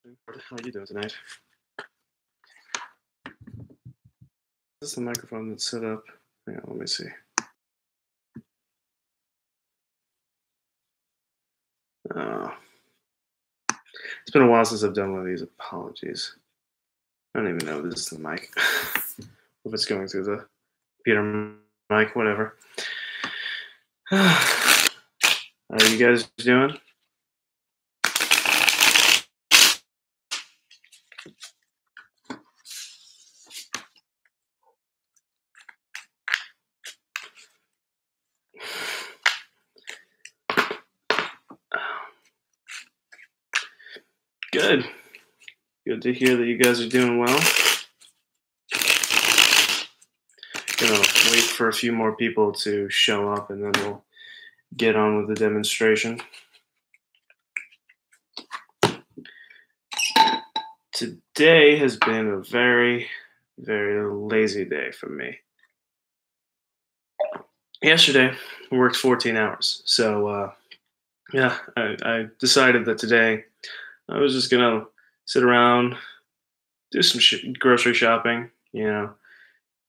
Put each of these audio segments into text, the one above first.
How are you doing tonight? This is the microphone that's set up. Hang on, let me see. It's been a while since I've done one of these. Apologies. I don't even know if this is the mic. If it's going through the computer mic, whatever. How are you guys doing? Good. Good to hear that you guys are doing well. Gonna wait for a few more people to show up and then we'll get on with the demonstration. Today has been a very, very lazy day for me. Yesterday, I worked 14 hours. So, yeah, I decided that today I was just going to sit around, do some grocery shopping, you know,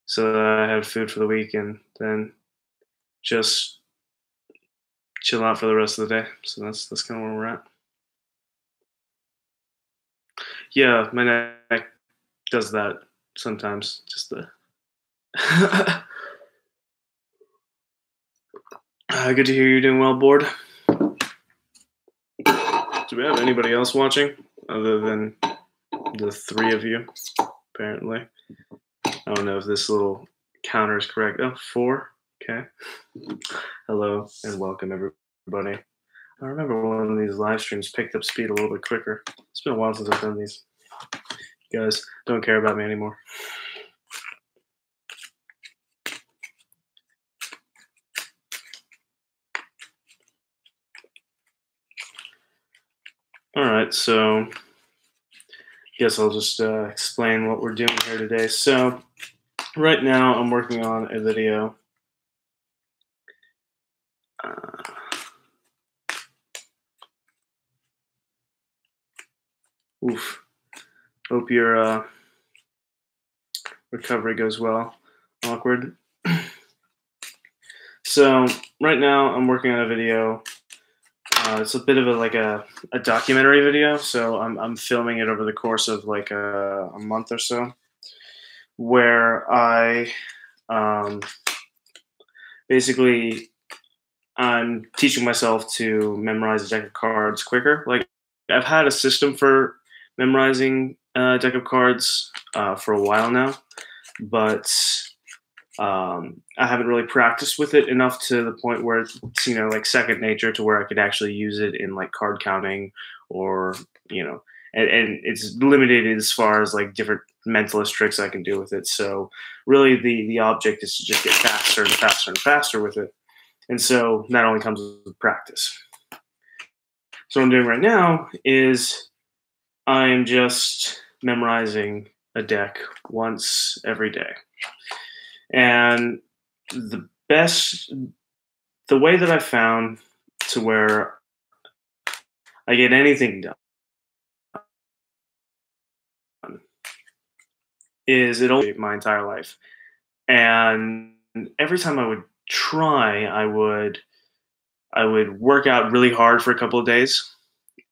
so that I had food for the week and then just chill out for the rest of the day. So that's kind of where we're at. Yeah, my neck does that sometimes. Just the good to hear you're doing well, Board. Do we have anybody else watching other than the three of you? Apparently, I don't know if this little counter is correct. Oh, 4. Okay. Hello and welcome, everybody. I remember one of these live streams picked up speed a little bit quicker. It's been a while since I've done these. You guys don't care about me anymore. All right, so I guess I'll just explain what we're doing here today. So right now I'm working on a video. Oof. Hope your recovery goes well. Awkward. So right now I'm working on a video. It's a bit of a documentary video. So I'm filming it over the course of like a month or so, where I basically I'm teaching myself to memorize a deck of cards quicker. Like I've had a system for memorizing a deck of cards for a while now, but I haven't really practiced with it enough to the point where it's, you know, like second nature to where I could actually use it in like card counting or, you know, and it's limited as far as like different mentalist tricks I can do with it. So really the object is to just get faster and faster and faster with it. And so that only comes with practice. So what I'm doing right now is I'm just memorizing a deck once every day. And the way that I found to where I get anything done is it only my entire life. And every time I would try, I would work out really hard for a couple of days.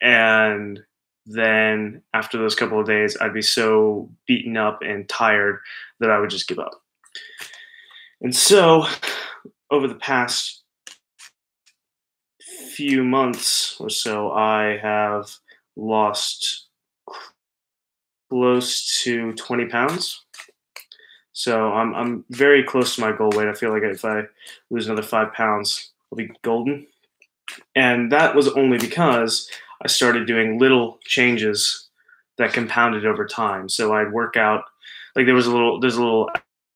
And then after those couple of days, I'd be so beaten up and tired that I would just give up. And so over the past few months or so, I have lost close to 20 pounds. So I'm very close to my goal weight. I feel like if I lose another 5 pounds, I'll be golden. And that was only because I started doing little changes that compounded over time. So I'd work out, like there's a little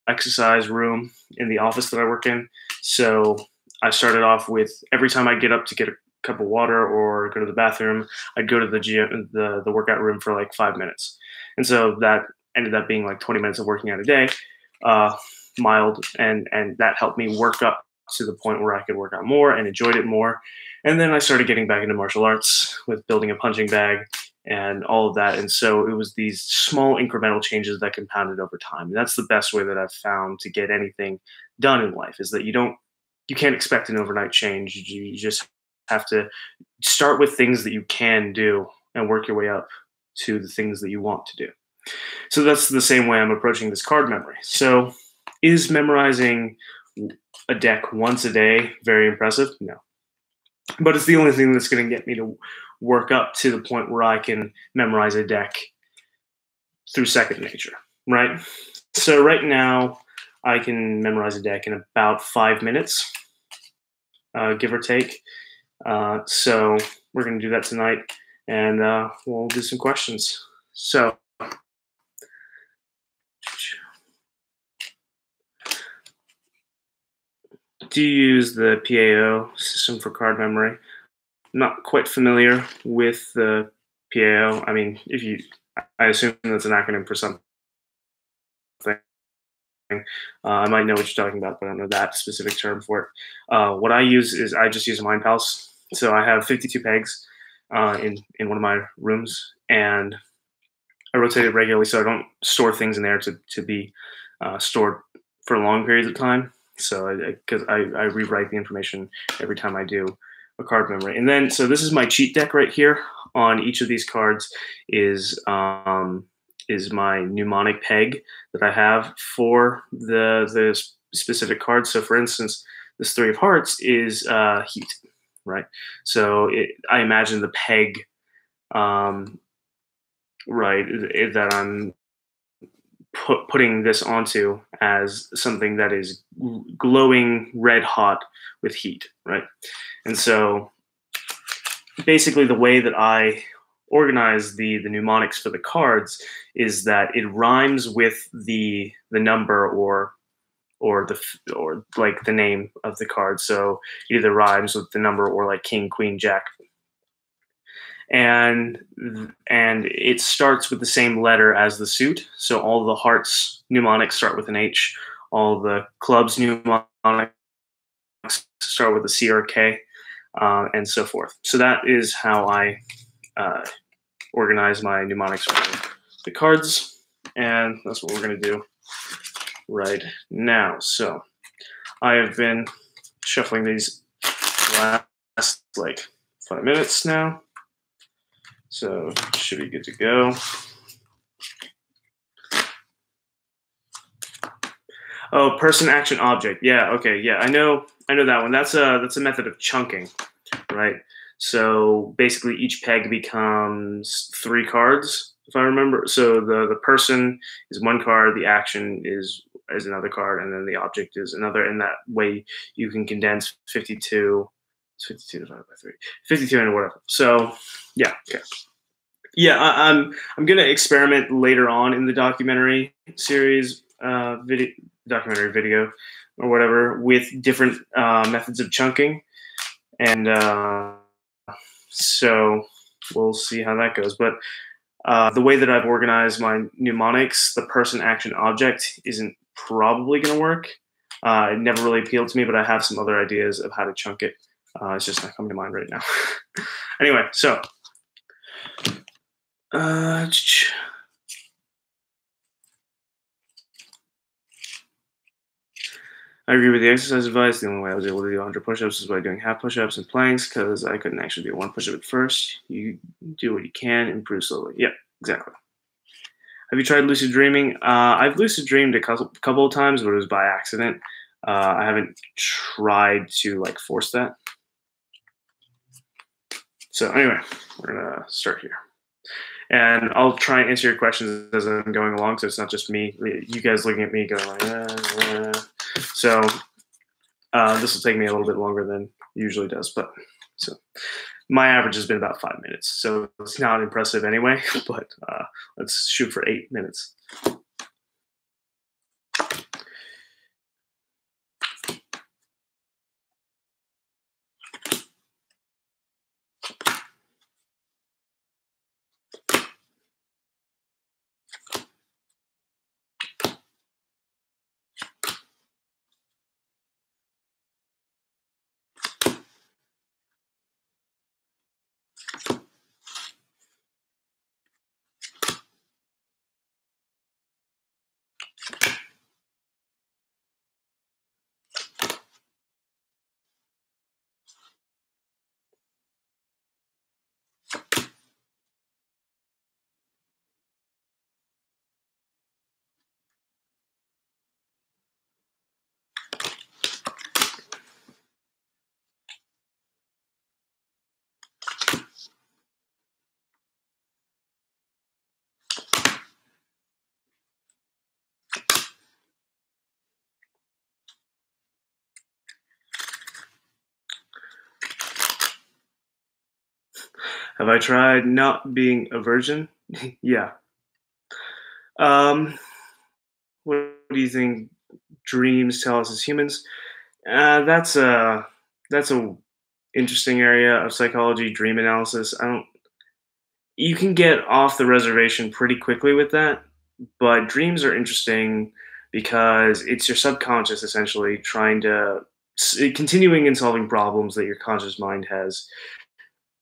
exercise room in the office that I work in. So I started off with every time I get up to get a cup of water or go to the bathroom, I'd go to the gym, the workout room for like 5 minutes. And so that ended up being like 20 minutes of working out a day, mild, and that helped me work up to the point where I could work out more and enjoyed it more. And then I started getting back into martial arts with building a punching bag and all of that. And so it was these small incremental changes that compounded over time. And that's the best way that I've found to get anything done in life, is that you can't expect an overnight change. You just have to start with things that you can do and work your way up to the things that you want to do. So that's the same way I'm approaching this card memory. So is memorizing a deck once a day very impressive? No. But it's the only thing that's going to get me to work up to the point where I can memorize a deck through second nature, right? So right now, I can memorize a deck in about 5 minutes, give or take. So we're going to do that tonight, and we'll do some questions. So do you use the PAO system for card memory? I'm not quite familiar with the PAO. I mean, I assume that's an acronym for something. I might know what you're talking about, but I don't know that specific term for it. What I use is I just use a Mind Palace. So I have 52 pegs in one of my rooms, and I rotate it regularly, so I don't store things in there to be stored for long periods of time. So because I rewrite the information every time I do a card memory. And then, so this is my cheat deck right here. On each of these cards is my mnemonic peg that I have for the specific cards. So for instance, this 3 of hearts is heat, right? So I imagine the peg, right, that I'm putting this onto as something that is glowing red hot with heat, right? And so basically the way that I organize the mnemonics for the cards is that it rhymes with the number or like the name of the card. So it either rhymes with the number or like king, queen, jack. And it starts with the same letter as the suit. So all the hearts mnemonics start with an H. All the clubs mnemonics start with a C or a K, and so forth. So that is how I organize my mnemonics for the cards, and that's what we're going to do right now. So I have been shuffling these last like 5 minutes now. So should be good to go. Oh, person, action, object. Yeah, okay, yeah, I know that one. That's a method of chunking, right? So basically, each peg becomes 3 cards, if I remember. So the person is 1 card, the action is another card, and then the object is another. And that way, you can condense 52. It's 52 divided by 3. 52 into whatever. So yeah, okay. Yeah, I'm gonna experiment later on in the documentary series, documentary video, or whatever, with different methods of chunking, and so we'll see how that goes. But the way that I've organized my mnemonics, the person, action, object, isn't probably gonna work. It never really appealed to me, but I have some other ideas of how to chunk it. It's just not coming to mind right now. Anyway, so. I agree with the exercise advice. The only way I was able to do 100 push-ups is by doing half push-ups and planks, because I couldn't actually do 1 push-up at first. You do what you can, improve slowly. Yeah, exactly. Have you tried lucid dreaming? I've lucid dreamed a couple of times, but it was by accident. I haven't tried to like force that. So anyway, we're gonna start here. And I'll try and answer your questions as I'm going along, so it's not just me, you guys looking at me going like, So this will take me a little bit longer than it usually does, but so my average has been about 5 minutes, so it's not impressive anyway. But let's shoot for 8 minutes. Have I tried not being a virgin? Yeah. Um, what do you think dreams tell us as humans? That's a interesting area of psychology, dream analysis. I don't. You can get off the reservation pretty quickly with that, but dreams are interesting because it's your subconscious essentially trying to continuing and solving problems that your conscious mind has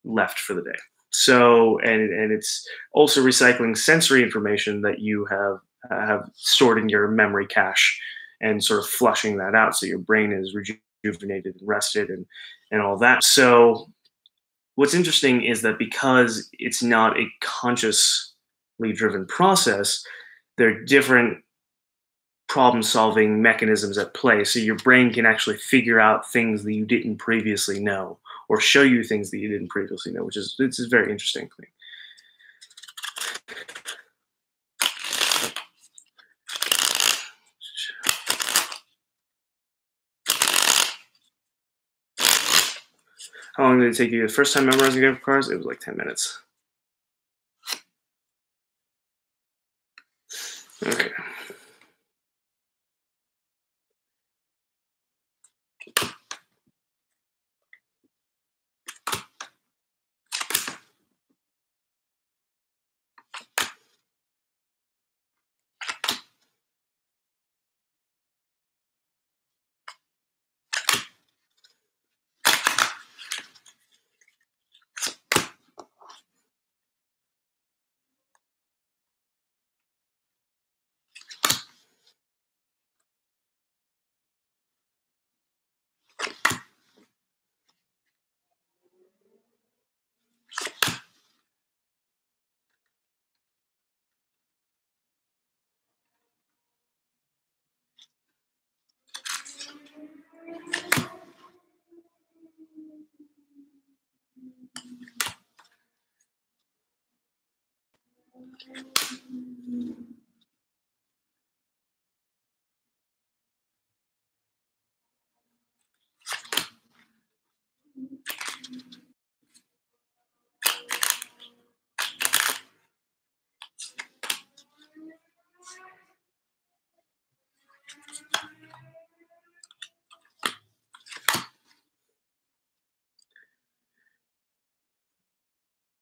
left for the day. So, and it's also recycling sensory information that you have stored in your memory cache and sort of flushing that out so your brain is rejuvenated and rested and all that. So, what's interesting is that because it's not a consciously driven process, there are different problem solving mechanisms at play. So your brain can actually figure out things that you didn't previously know or show you things that you didn't previously know, which is it's a very interesting thing. How long did it take you the first time memorizing deck of cards? It was like 10 minutes. Okay.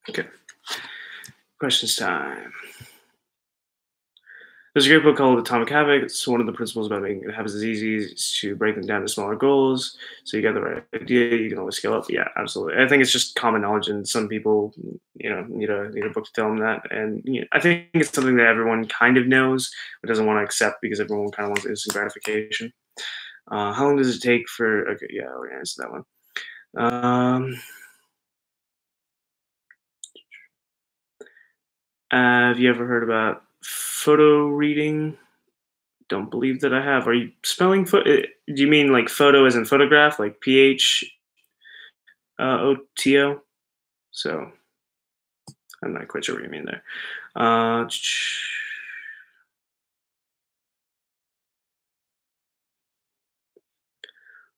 Okay. Questions time. There's a great book called Atomic Habits. One of the principles about making habits as easy is to break them down to smaller goals. So you got the right idea, you can always scale up. Yeah, absolutely. I think it's just common knowledge, and some people, need a book to tell them that. And I think it's something that everyone kind of knows, but doesn't want to accept because everyone kind of wants instant gratification. How long does it take for? Okay, yeah, we're gonna answer that one. Have you ever heard about photo reading? Don't believe that I have. Are you spelling do you mean like photo as in photograph, like PHOTO? So I'm not quite sure what you mean there.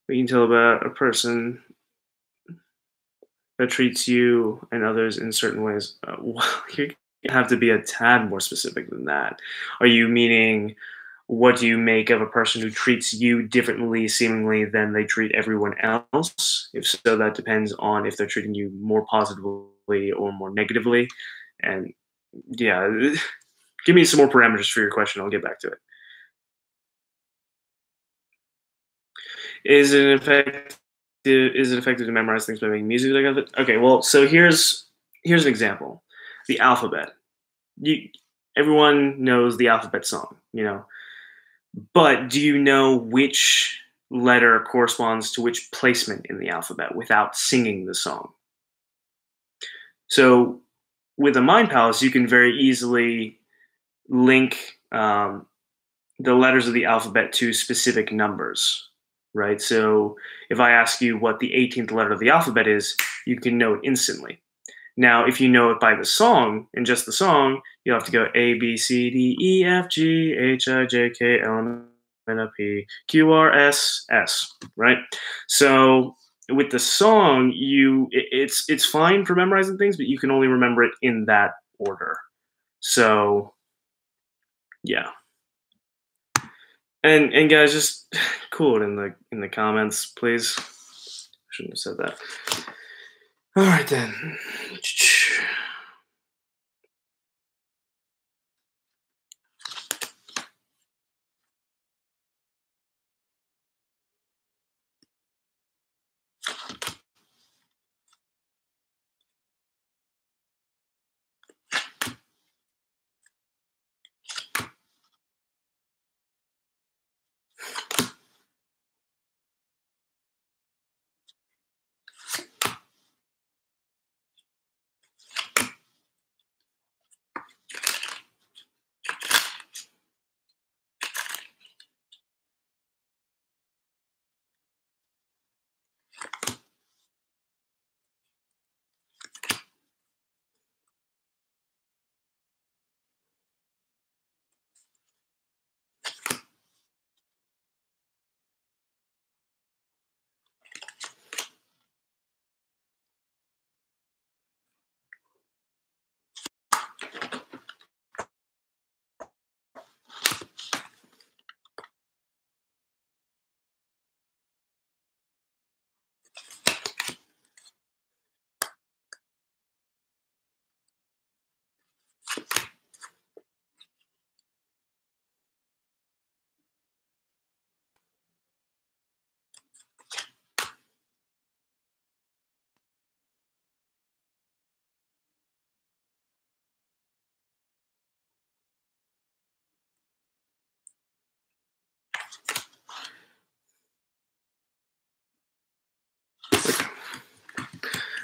We can tell about a person that treats you and others in certain ways. Well, you have to be a tad more specific than that. Are you meaning what do you make of a person who treats you differently, seemingly, than they treat everyone else? If so, that depends on if they're treating you more positively or more negatively. And yeah, give me some more parameters for your question. I'll get back to it. Is it effective? Is it effective to memorize things by making music out of it? Okay, well, so here's an example. The alphabet. You, everyone knows the alphabet song, but do you know which letter corresponds to which placement in the alphabet without singing the song? So with a mind palace, you can very easily link the letters of the alphabet to specific numbers, right? So if I ask you what the 18th letter of the alphabet is, you can know it instantly. Now, if you know it by the song, and just the song, you'll have to go A, B, C, D, E, F, G, H, I, J, K, L, M, N, O, P, Q, R, S, S, right? So with the song, it's fine for memorizing things, but you can only remember it in that order. So yeah. And guys, just cool it in the comments, please. Shouldn't have said that. All right then.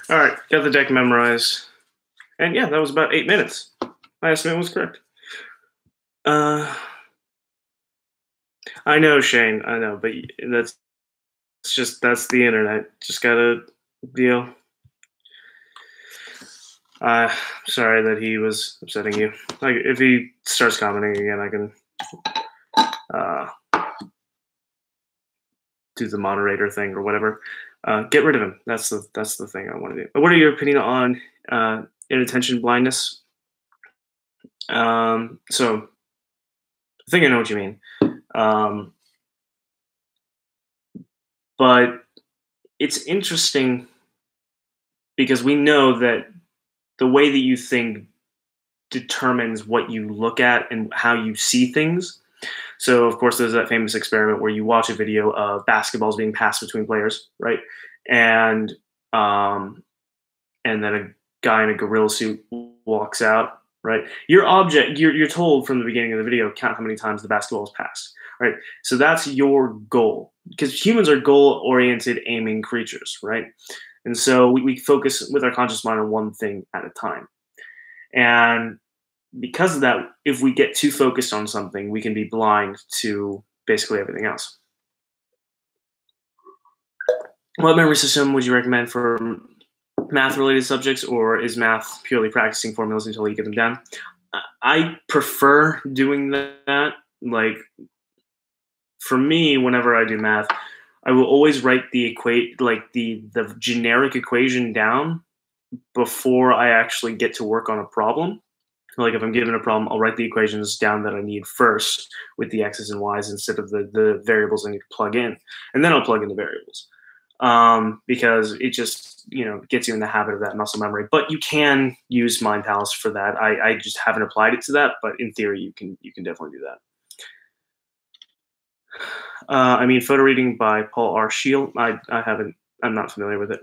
All right, got the deck memorized, and yeah, that was about 8 minutes. My estimate was correct. I know, Shane. I know, but that's the internet. Just gotta deal. Sorry that he was upsetting you. Like, if he starts commenting again, I can do the moderator thing or whatever. Get rid of him. That's the thing I want to do. What are your opinion on inattention blindness? So I think I know what you mean. But it's interesting because we know that the way that you think determines what you look at and how you see things. So, of course, there's that famous experiment where you watch a video of basketballs being passed between players, right? And then a guy in a gorilla suit walks out, right? You're told from the beginning of the video, count how many times the basketball is passed, right? So that's your goal, because humans are goal-oriented, aiming creatures, right? And so we focus with our conscious mind on one thing at a time. And because of that, if we get too focused on something, we can be blind to basically everything else. What memory system would you recommend for math-related subjects, or is math purely practicing formulas until you get them down? I prefer doing that. Like, for me, whenever I do math, I will always write the generic equation down before I actually get to work on a problem. Like, if I'm given a problem, I'll write the equations down that I need first with the x's and y's instead of the variables I need to plug in, and then I'll plug in the variables. Because it just gets you in the habit of that muscle memory. But you can use Mind Palace for that. I just haven't applied it to that, but in theory, you can definitely do that. I mean, photo reading by Paul R. Scheele. I haven't. I'm not familiar with it.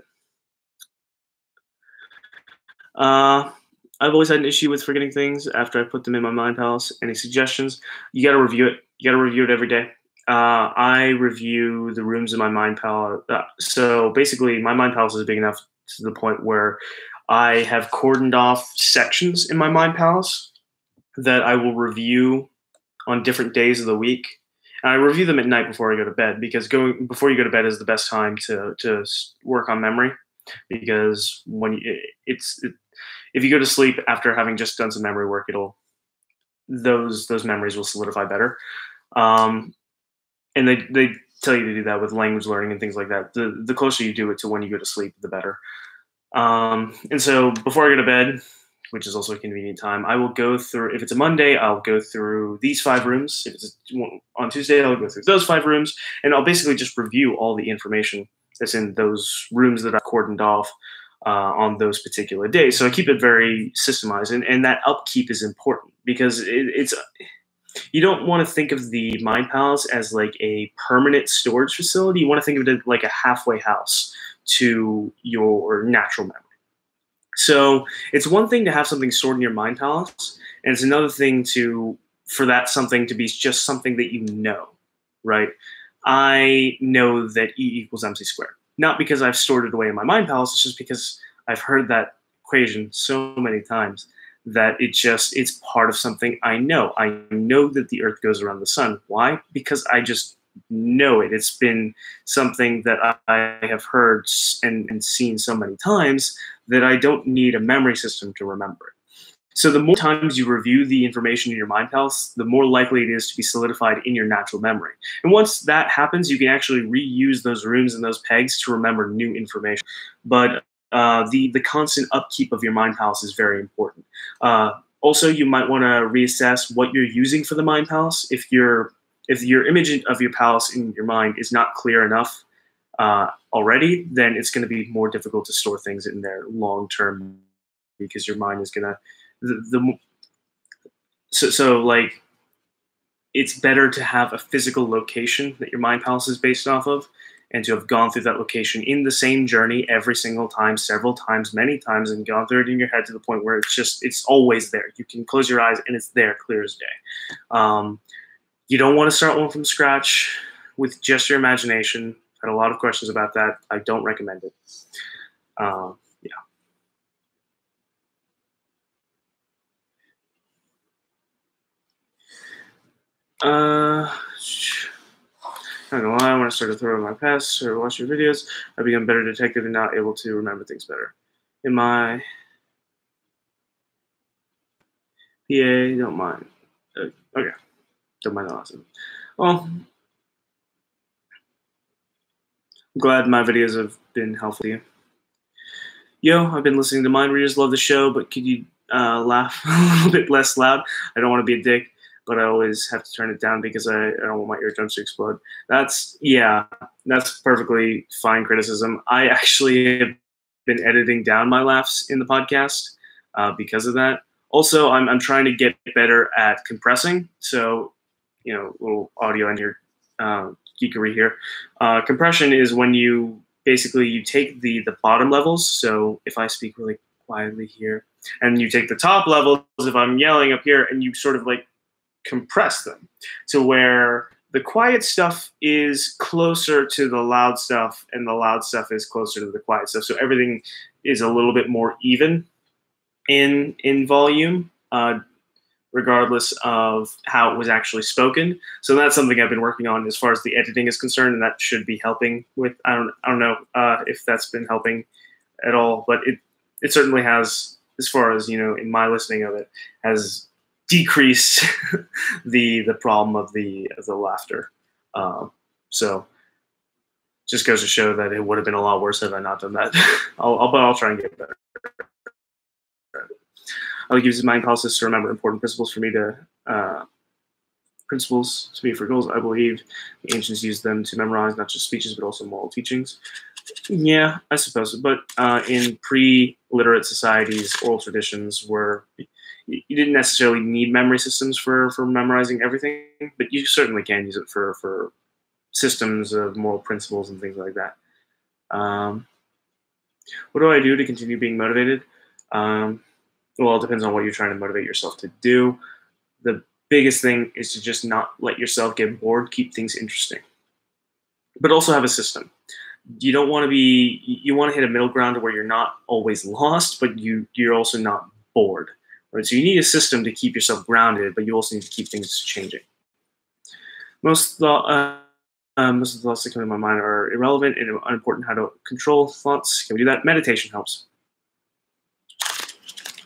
I've always had an issue with forgetting things after I put them in my Mind Palace. Any suggestions? You got to review it. You got to review it every day. I review the rooms in my Mind Palace. So basically, my Mind Palace is big enough to the point where I have cordoned off sections in my Mind Palace that I will review on different days of the week. And I review them at night before I go to bed, because before you go to bed is the best time to work on memory. Because if you go to sleep after having just done some memory work, those memories will solidify better. And tell you to do that with language learning and things like that. The closer you do it to when you go to sleep, the better. And so before I go to bed, which is also a convenient time, I will go through, if it's a Monday, I'll go through these 5 rooms. If it's on Tuesday, I'll go through those 5 rooms, and I'll basically just review all the information that's in those rooms that I've cordoned off on those particular days. So I keep it very systemized, and that upkeep is important because it's you don't want to think of the Mind Palace as like a permanent storage facility. You want to think of it like a halfway house to your natural memory. So it's one thing to have something stored in your Mind Palace, and it's another thing for that something to be just something that you know, right? I know that E equals MC squared. Not because I've stored it away in my Mind Palace, it's just because I've heard that equation so many times that it's part of something I know. I know that the Earth goes around the sun. Why? Because I just know it. It's been something that I have heard and seen so many times that I don't need a memory system to remember it. So the more times you review the information in your Mind Palace, the more likely it is to be solidified in your natural memory. And once that happens, you can actually reuse those rooms and those pegs to remember new information. But the constant upkeep of your Mind Palace is very important. Also, you might want to reassess what you're using for the Mind Palace. If your image of your palace in your mind is not clear enough already, then it's going to be more difficult to store things in there long term because your mind is going to so like it's better to have a physical location that your Mind Palace is based off of, and to have gone through that location in the same journey every single time, several times, many times, and gone through it in your head to the point where it's always there. You can close your eyes and it's there, clear as day. You don't want to start one from scratch with just your imagination. I've had a lot of questions about that. I don't recommend it. Yeah. Not gonna lie, when I started throwing my past or watch your videos, I become a better detective and now able to remember things better. In my PA, don't mind. Okay, don't mind the last one. Well, I'm glad my videos have been helpful to you. Yo, I've been listening to Mind Readers, love the show, but could you laugh a little bit less loud? I don't want to be a dick, but I always have to turn it down because I don't want my eardrums to explode. That's perfectly fine criticism. I actually have been editing down my laughs in the podcast because of that. Also, I'm trying to get better at compressing. So, little audio on your geekery here. Compression is when you take the bottom levels. So if I speak really quietly here, and you take the top levels, if I'm yelling up here, and you sort of like compress them to where the quiet stuff is closer to the loud stuff and the loud stuff is closer to the quiet stuff. So everything is a little bit more even in volume, regardless of how it was actually spoken. So that's something I've been working on as far as the editing is concerned, and that should be helping with, I don't know if that's been helping at all, but it certainly has, as far as, in my listening of it, has decreased the problem of the laughter. So just goes to show that it would have been a lot worse had I not done that. I'll try and get better. I like using Mind Palaces to remember important principles for goals. I believe the ancients used them to memorize not just speeches but also moral teachings. Yeah, I suppose. But in pre-literate societies, oral traditions you didn't necessarily need memory systems for memorizing everything, but you certainly can use it for systems of moral principles and things like that. What do I do to continue being motivated? Well, it depends on what you're trying to motivate yourself to do. The biggest thing is to just not let yourself get bored, keep things interesting. But also have a system. You want to hit a middle ground where you're not always lost, but you're also not bored. Right? So you need a system to keep yourself grounded, but you also need to keep things changing. Most of the thoughts that come to my mind are irrelevant and unimportant. How to control thoughts. Can we do that? Meditation helps.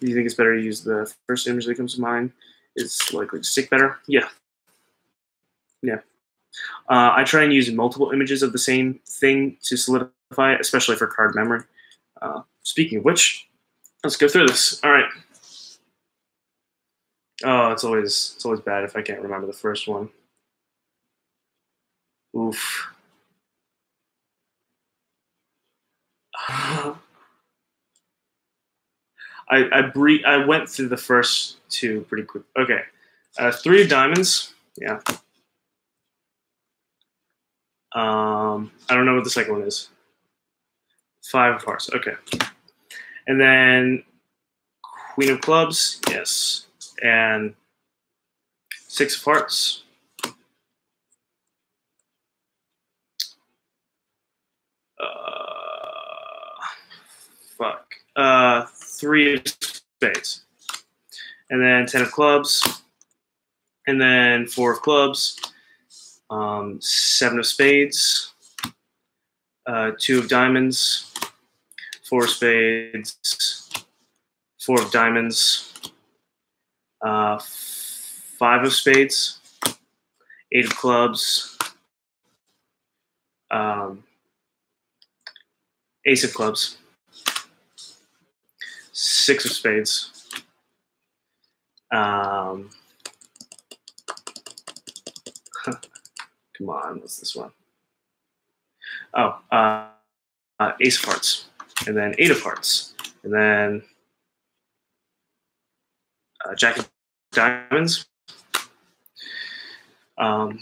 Do you think it's better to use the first image that comes to mind? It's likely to stick better. Yeah. I try and use multiple images of the same thing to solidify it, especially for card memory. Speaking of which, let's go through this. All right. Oh, it's always bad if I can't remember the first one. Oof. I went through the first two pretty quick. Okay, 3 of diamonds. Yeah. I don't know what the second one is. 5 of hearts. Okay, and then Queen of clubs. Yes, and 6 of hearts. Fuck. 3 of spades, and then 10 of clubs, and then 4 of clubs, 7 of spades, 2 of diamonds, 4 of spades, 4 of diamonds, 5 of spades, 8 of clubs, ace of clubs, 6 of spades, come on, what's this one? Oh, ace of hearts, and then 8 of hearts, and then jack of diamonds, I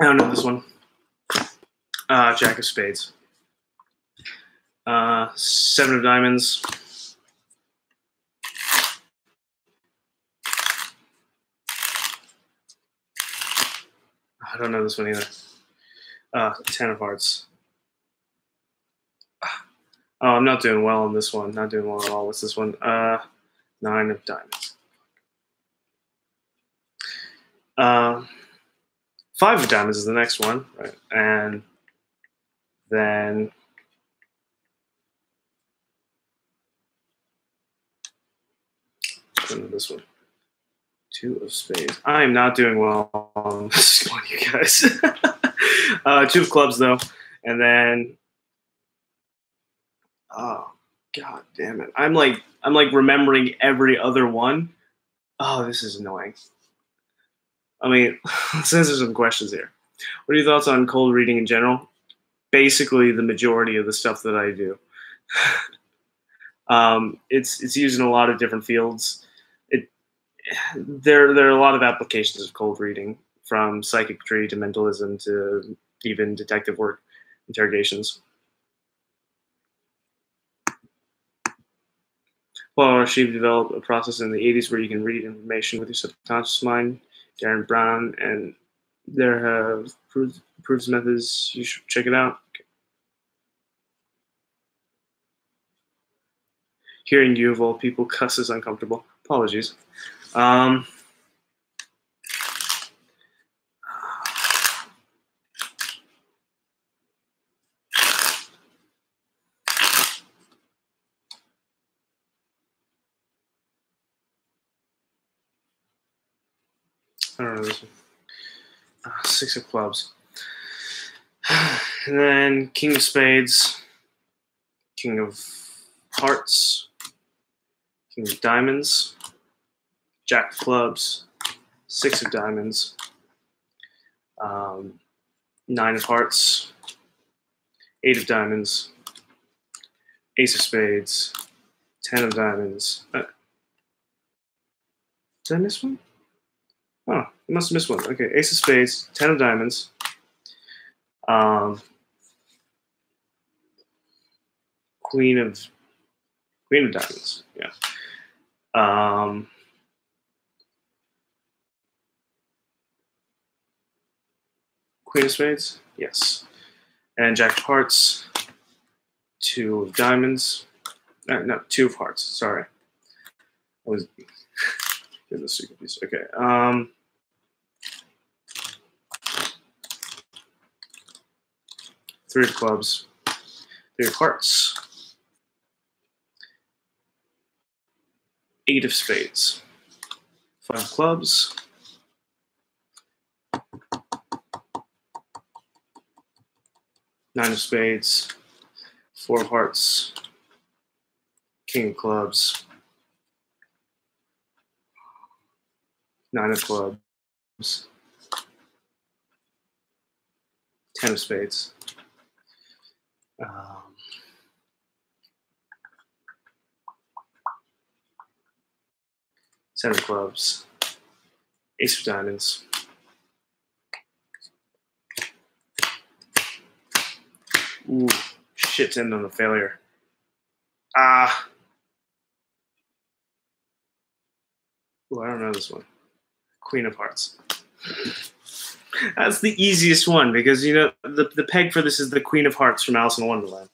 don't know this one, jack of spades, 7 of diamonds, I don't know this one either. 10 of hearts. Oh, I'm not doing well on this one. Not doing well at all. What's this one? 9 of diamonds. 5 of diamonds is the next one, right? And then this one. 2 of spades. I am not doing well on this one, you guys. 2 of clubs though, and then oh god damn it! I'm like remembering every other one. Oh, this is annoying. I mean, let's answer some questions here. What are your thoughts on cold reading in general? Basically, the majority of the stuff that I do. It's used in a lot of different fields. There are a lot of applications of cold reading, from psychiatry to mentalism to even detective work, interrogations. Paul Rashid developed a process in the 80s where you can read information with your subconscious mind. Darren Brown and there have proves methods. You should check it out. Okay. Hearing you of all people cuss is uncomfortable. Apologies. I don't know this one. 6 of clubs. And then King of spades, King of hearts, King of diamonds, Jack of clubs, 6 of diamonds, 9 of hearts, 8 of diamonds, Ace of spades, 10 of diamonds. Did I miss one? Oh, I must have missed one. Okay, Ace of spades, 10 of diamonds, Queen of diamonds. Yeah. Queen of spades. Yes. And Jack of hearts. 2 of diamonds. No, 2 of hearts. Sorry. I was getting the secret piece. Okay. 3 of clubs. 3 of hearts. 8 of spades. 5 of clubs. 9 of spades, 4 of hearts, king of clubs, 9 of clubs, 10 of spades. 7 of clubs, ace of diamonds. Ooh, shit's end on a failure. Ooh, I don't know this one. Queen of hearts. That's the easiest one because, you know, the peg for this is the Queen of Hearts from Alice in Wonderland.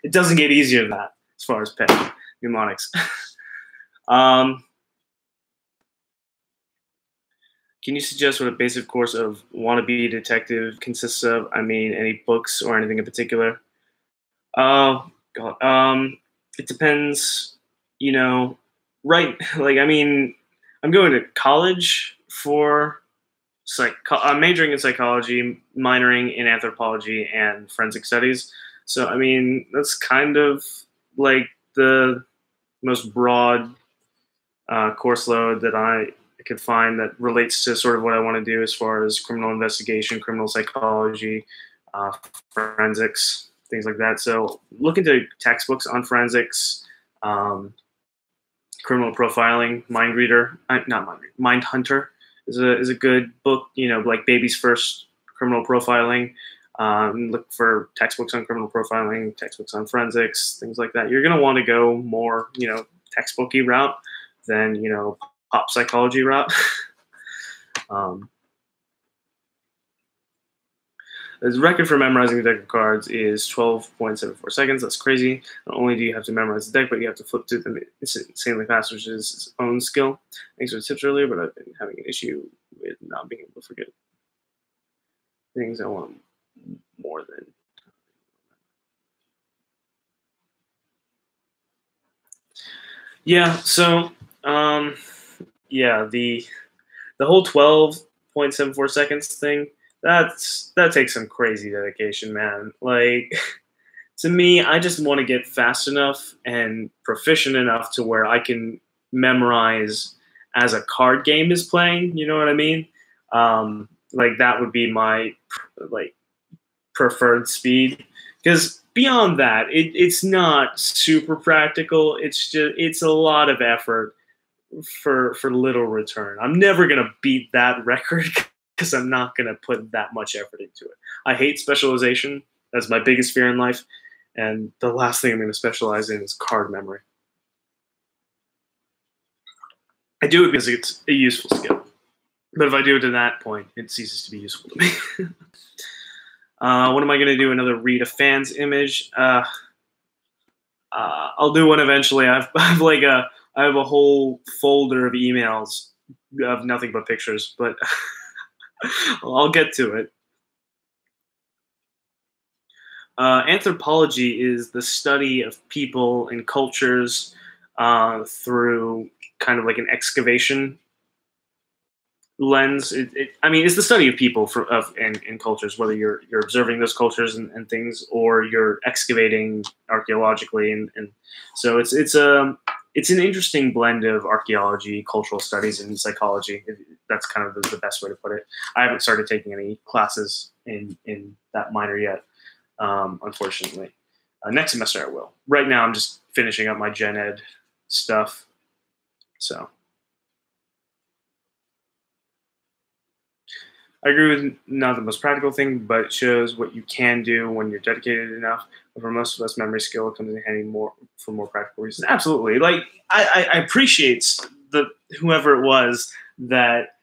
It doesn't get easier than that as far as peg mnemonics. Can you suggest what a basic course of wannabe detective consists of? I mean, any books or anything in particular? Oh, God. It depends, you know, right? Like, I mean, I'm going to college for I'm majoring in psychology, minoring in anthropology and forensic studies. So, I mean, that's kind of like the most broad course load that I could find that relates to sort of what I want to do as far as criminal investigation, criminal psychology, forensics, things like that. So look into textbooks on forensics, criminal profiling, Mind Reader, not Mind Reader, Mind Hunter is a good book. You know, like Baby's First Criminal Profiling. Look for textbooks on criminal profiling, textbooks on forensics, things like that. You're going to want to go more, you know, textbooky route than, you know, pop psychology route. The record for memorizing a deck of cards is 12.74 seconds. That's crazy. Not only do you have to memorize the deck, but you have to flip through them insanely fast, which is its own skill. Thanks for the tips earlier, but I've been having an issue with not being able to forget things I want more than. Yeah, so yeah, the whole 12.74 seconds thing, that takes some crazy dedication, man. Like, to me, I just want to get fast enough and proficient enough to where I can memorize as a card game is playing. You know what I mean? Like that would be my like preferred speed. Because beyond that, it's not super practical. It's a lot of effort for little return. I'm never gonna beat that record because I'm not gonna put that much effort into it. I hate specialization. That's my biggest fear in life. And the last thing I'm going to specialize in is card memory. I do it because it's a useful skill. But if I do it to that point, it ceases to be useful to me. What am I going to do? Another read a fan's image? I'll do one eventually. I have a whole folder of emails of nothing but pictures, but I'll get to it. Anthropology is the study of people and cultures through kind of like an excavation lens. I mean, it's the study of people and cultures, whether you're observing those cultures and things, or you're excavating archaeologically, and so it's an interesting blend of archaeology, cultural studies, and psychology. That's kind of the best way to put it. I haven't started taking any classes in that minor yet. Unfortunately. Next semester I will. Right now I'm just finishing up my gen ed stuff. So I agree with not the most practical thing, but it shows what you can do when you're dedicated enough. But for most of us, memory skill comes in handy more for more practical reasons. Absolutely. Like I appreciate whoever it was that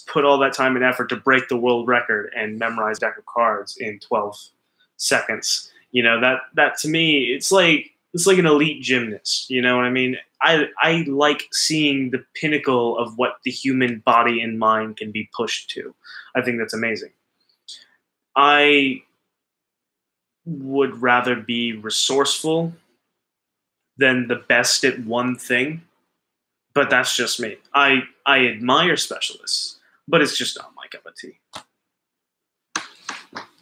put all that time and effort to break the world record and memorize a deck of cards in 12 seconds. You know, that to me, it's like an elite gymnast. You know what I mean? I like seeing the pinnacle of what the human body and mind can be pushed to. I think that's amazing. I would rather be resourceful than the best at one thing, but that's just me. I admire specialists, but it's just not my cup of tea.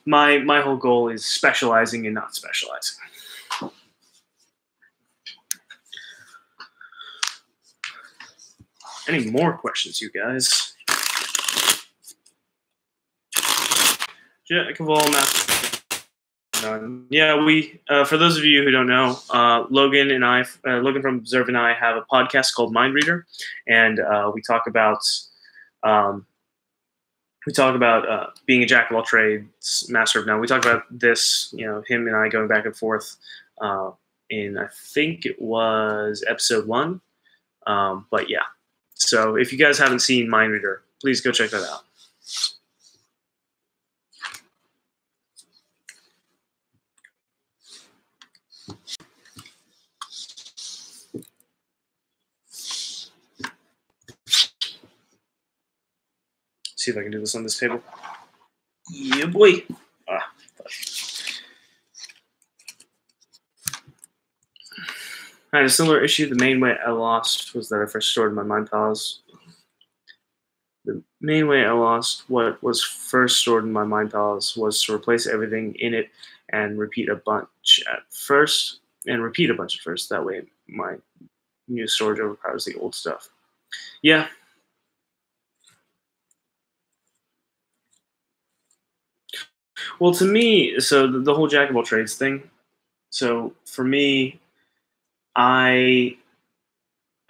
my whole goal is specializing and not specializing. Any more questions, you guys? Jack of all masters. Yeah, we. For those of you who don't know, Logan from Observe and I have a podcast called Mind Reader, and we talk about being a jack of all trades, master of none. We talk about this, him and I going back and forth in, I think it was episode 1. But yeah, so if you guys haven't seen Mind Reader, please go check that out. See if I can do this on this table. Yeah, boy. I had a similar issue. The main way I lost was that I first stored my mind palace. The main way I lost what was first stored in my mind palace was to replace everything in it and repeat a bunch at first. That way my new storage overpowers the old stuff. Yeah. Well, to me, so the whole jack of all trades thing. So for me, I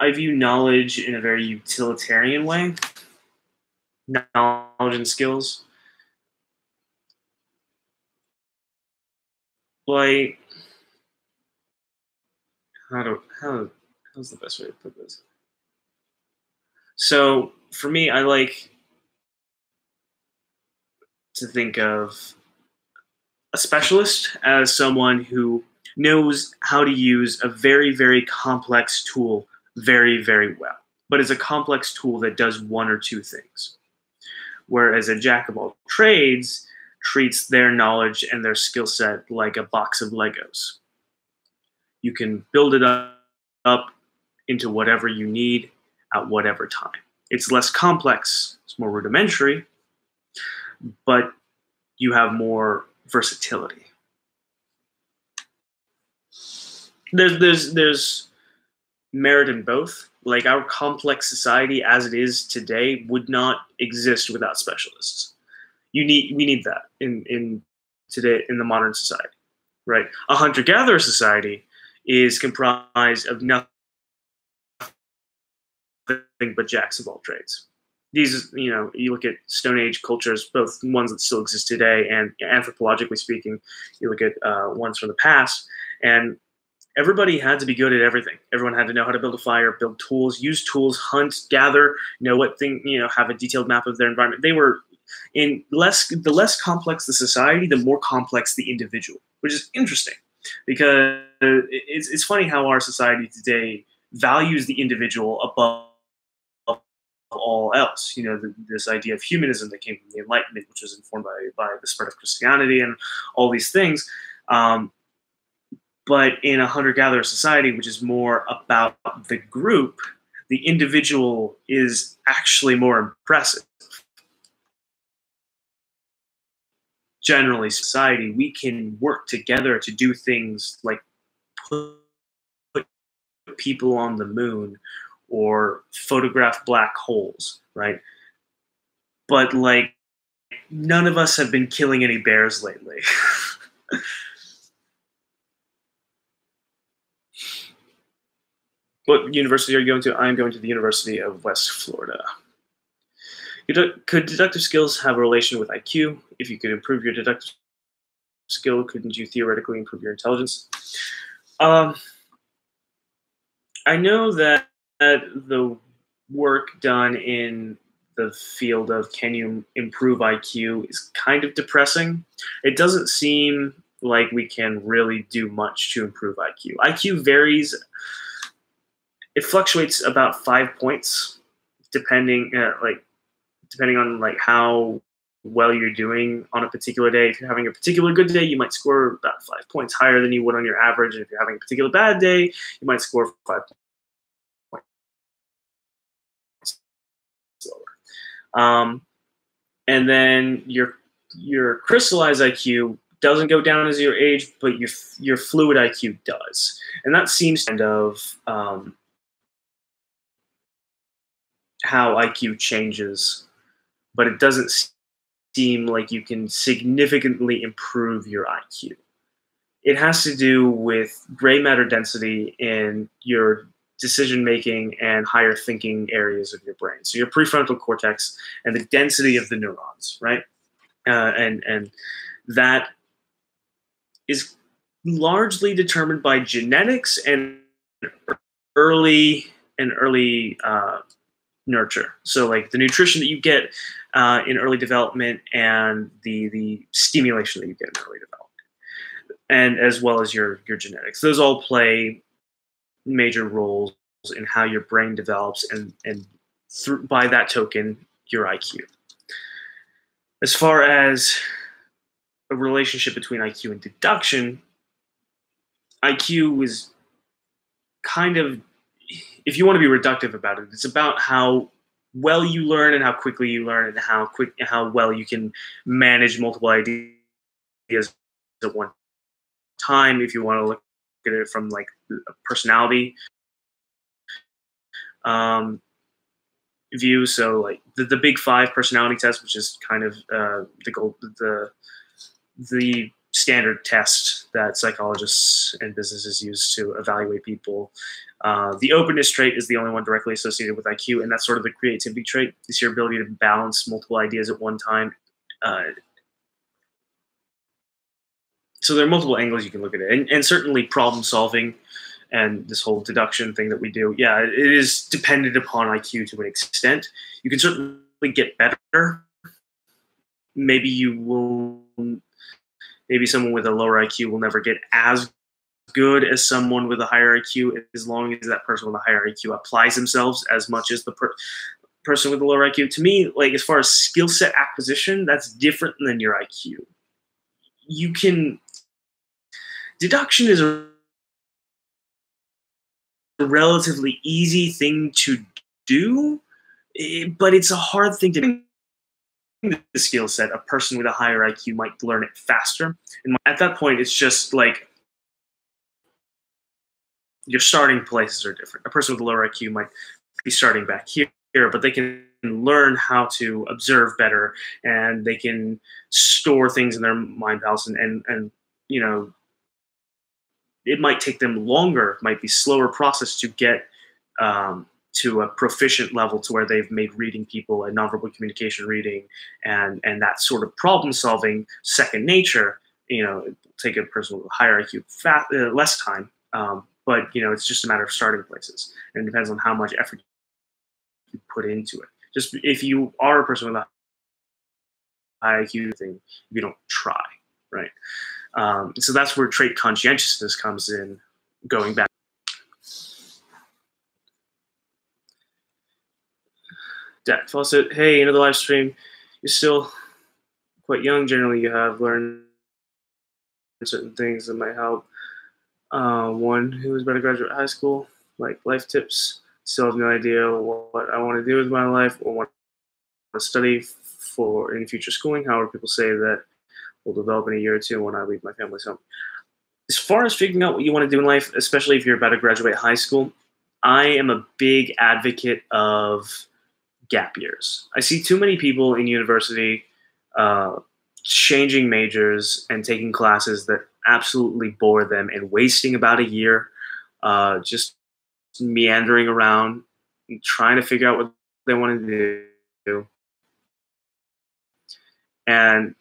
view knowledge in a very utilitarian way. Knowledge and skills. Like, how's the best way to put this? So for me, I like to think of a specialist as someone who knows how to use a very, very complex tool very, very well, but it's a complex tool that does one or two things. Whereas a jack of all trades treats their knowledge and their skill set like a box of Legos. You can build it up into whatever you need at whatever time. It's less complex, it's more rudimentary, but you have more versatility. There's merit in both. Like, our complex society as it is today would not exist without specialists. We need that in today, in the modern society, right? A hunter-gatherer society is comprised of nothing but jacks of all trades. These, you look at Stone Age cultures, both ones that still exist today and anthropologically speaking, you look at ones from the past, and everybody had to be good at everything. Everyone had to know how to build a fire, build tools, use tools, hunt, gather, know what thing, have a detailed map of their environment. They were the less complex the society, the more complex the individual, which is interesting because it's funny how our society today values the individual above all else. This idea of humanism that came from the Enlightenment, which was informed by the spread of Christianity and all these things. But in a hunter-gatherer society, which is more about the group, the individual is actually more impressive. Generally, society, we can work together to do things like put people on the moon or photograph black holes, right? But like, none of us have been killing any bears lately. What university are you going to? I'm going to the University of West Florida. Could deductive skills have a relation with IQ? If you could improve your deductive skill, couldn't you theoretically improve your intelligence? I know that the work done in the field of can you improve IQ is kind of depressing. It doesn't seem like we can really do much to improve IQ. IQ varies. It fluctuates about 5 points, depending on like how well you're doing on a particular day. If you're having a particular good day, you might score about 5 points higher than you would on your average. And if you're having a particular bad day, you might score 5 points lower. And then your your crystallized IQ doesn't go down as you age, but your fluid IQ does, and that seems kind of how IQ changes, but it doesn't seem like you can significantly improve your IQ. It has to do with gray matter density in your decision making and higher thinking areas of your brain. So your prefrontal cortex and the density of the neurons, right? And that is largely determined by genetics and early nurture. So like the nutrition that you get in early development and the stimulation that you get in early development, and as well as your genetics. Those all play major roles in how your brain develops, and by that token, your IQ. As far as a relationship between IQ and deduction, IQ is kind of, if you want to be reductive about it, it's about how well you learn and how quickly you learn and how well you can manage multiple ideas at one time. If you want to look at it from like a personality view, so like the Big Five personality test, which is kind of the standard test that psychologists and businesses use to evaluate people. The openness trait is the only one directly associated with IQ, and that's sort of the creativity trait. It's your ability to balance multiple ideas at one time. So there are multiple angles you can look at it, and certainly problem solving and this whole deduction thing that we do. Yeah, it is dependent upon IQ to an extent. You can certainly get better. Maybe someone with a lower IQ will never get as good as someone with a higher IQ, as long as that person with a higher IQ applies themselves as much as the person with a lower IQ. To me, like as far as skill set acquisition, that's different than your IQ. Deduction is a relatively easy thing to do, but it's a hard thing to do. The skill set, a person with a higher IQ might learn it faster. And at that point, it's just like your starting places are different. A person with a lower IQ might be starting back here, but they can learn how to observe better, and they can store things in their mind palace, and you know, it might take them longer, might be slower process to get to a proficient level to where they've made reading people and nonverbal communication reading and that sort of problem solving second nature. You know, it'll take a person with a higher IQ less time, but you know, it's just a matter of starting places, and it depends on how much effort you put into it. Just if you are a person with a high IQ thing, you don't try, right? So that's where trait conscientiousness comes in, going back. Dak Fawcett, hey, into the live stream. You're still quite young. Generally, you have learned certain things that might help. One who is about to graduate high school, like life tips. Still have no idea what I want to do with my life or what I want to study for in future schooling. However, people say that will develop in a year or two when I leave my family's home. As far as figuring out what you want to do in life, especially if you're about to graduate high school, I am a big advocate of gap years. I see too many people in university changing majors and taking classes that absolutely bore them and wasting about a year just meandering around and trying to figure out what they want to do. And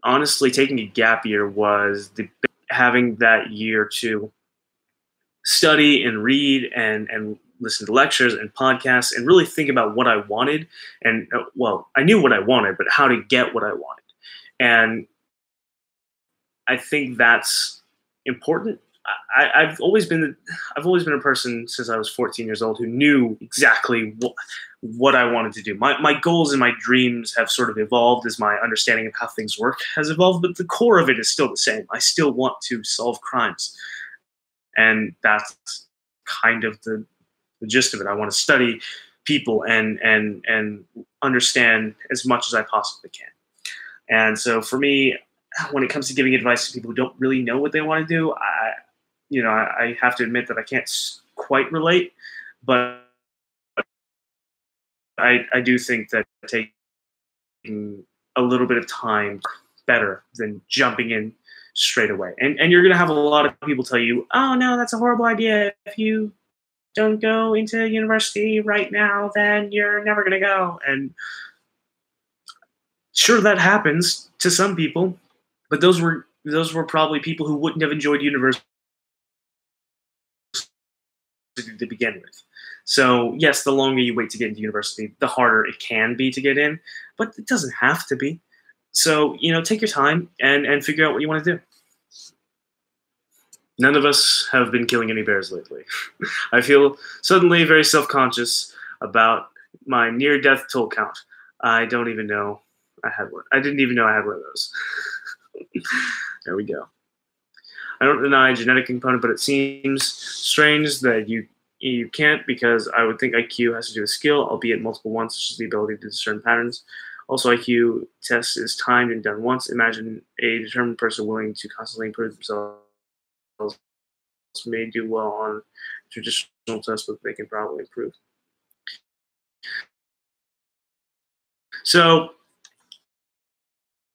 honestly, taking a gap year was having that year to study and read and listen to lectures and podcasts and really think about what I wanted. And well, I knew what I wanted, but how to get what I wanted. And I think that's important. I've always been a person since I was 14 years old who knew exactly what I wanted to do. My goals and my dreams have sort of evolved as my understanding of how things work has evolved, but the core of it is still the same. I still want to solve crimes. And that's kind of the gist of it. I want to study people and understand as much as I possibly can. And so for me, when it comes to giving advice to people who don't really know what they want to do, I have to admit that I can't quite relate, but I do think that taking a little bit of time better than jumping in straight away. And you're going to have a lot of people tell you, oh, no, that's a horrible idea. If you don't go into university right now, then you're never going to go. And sure, that happens to some people, but those were probably people who wouldn't have enjoyed university to begin with. So yes, the longer you wait to get into university, the harder it can be to get in, but it doesn't have to be. So take your time and figure out what you want to do. None of us have been killing any bears lately. I feel suddenly very self-conscious about my near-death toll count. I don't even know I had one. I didn't even know I had one of those. There we go. I don't deny a genetic component, but it seems strange that you can't, because I would think IQ has to do with skill, albeit multiple ones, such as the ability to discern patterns. Also, IQ test is timed and done once. Imagine a determined person willing to constantly improve themselves may do well on traditional tests, but they can probably improve. So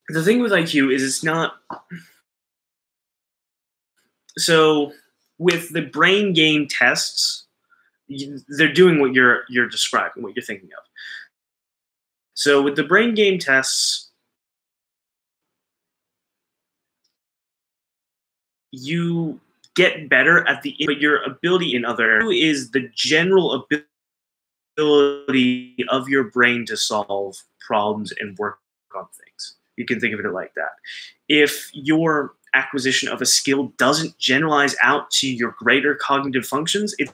the thing with IQ is it's not. So with the brain game tests, they're doing what you're describing, what you're thinking of. So with the brain game tests, you get better at but your ability in other areas is the general ability of your brain to solve problems and work on things. You can think of it like that. If your acquisition of a skill doesn't generalize out to your greater cognitive functions, it's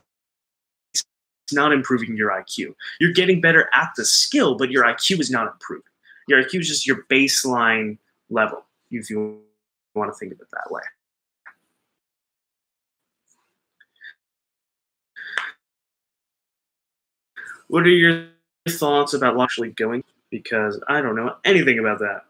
not improving your IQ. You're getting better at the skill, but your IQ is not improving. Your IQ is just your baseline level, if you want to think of it that way. What are your thoughts about actually going? Because I don't know anything about that.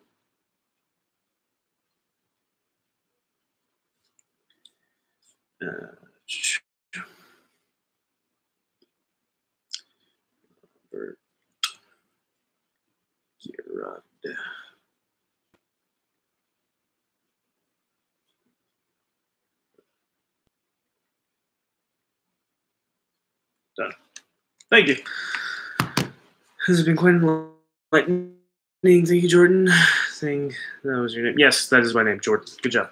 Done. Thank you. This has been quite enlightening. Thank you, Jordan. That was your name. Yes, that is my name, Jordan. Good job.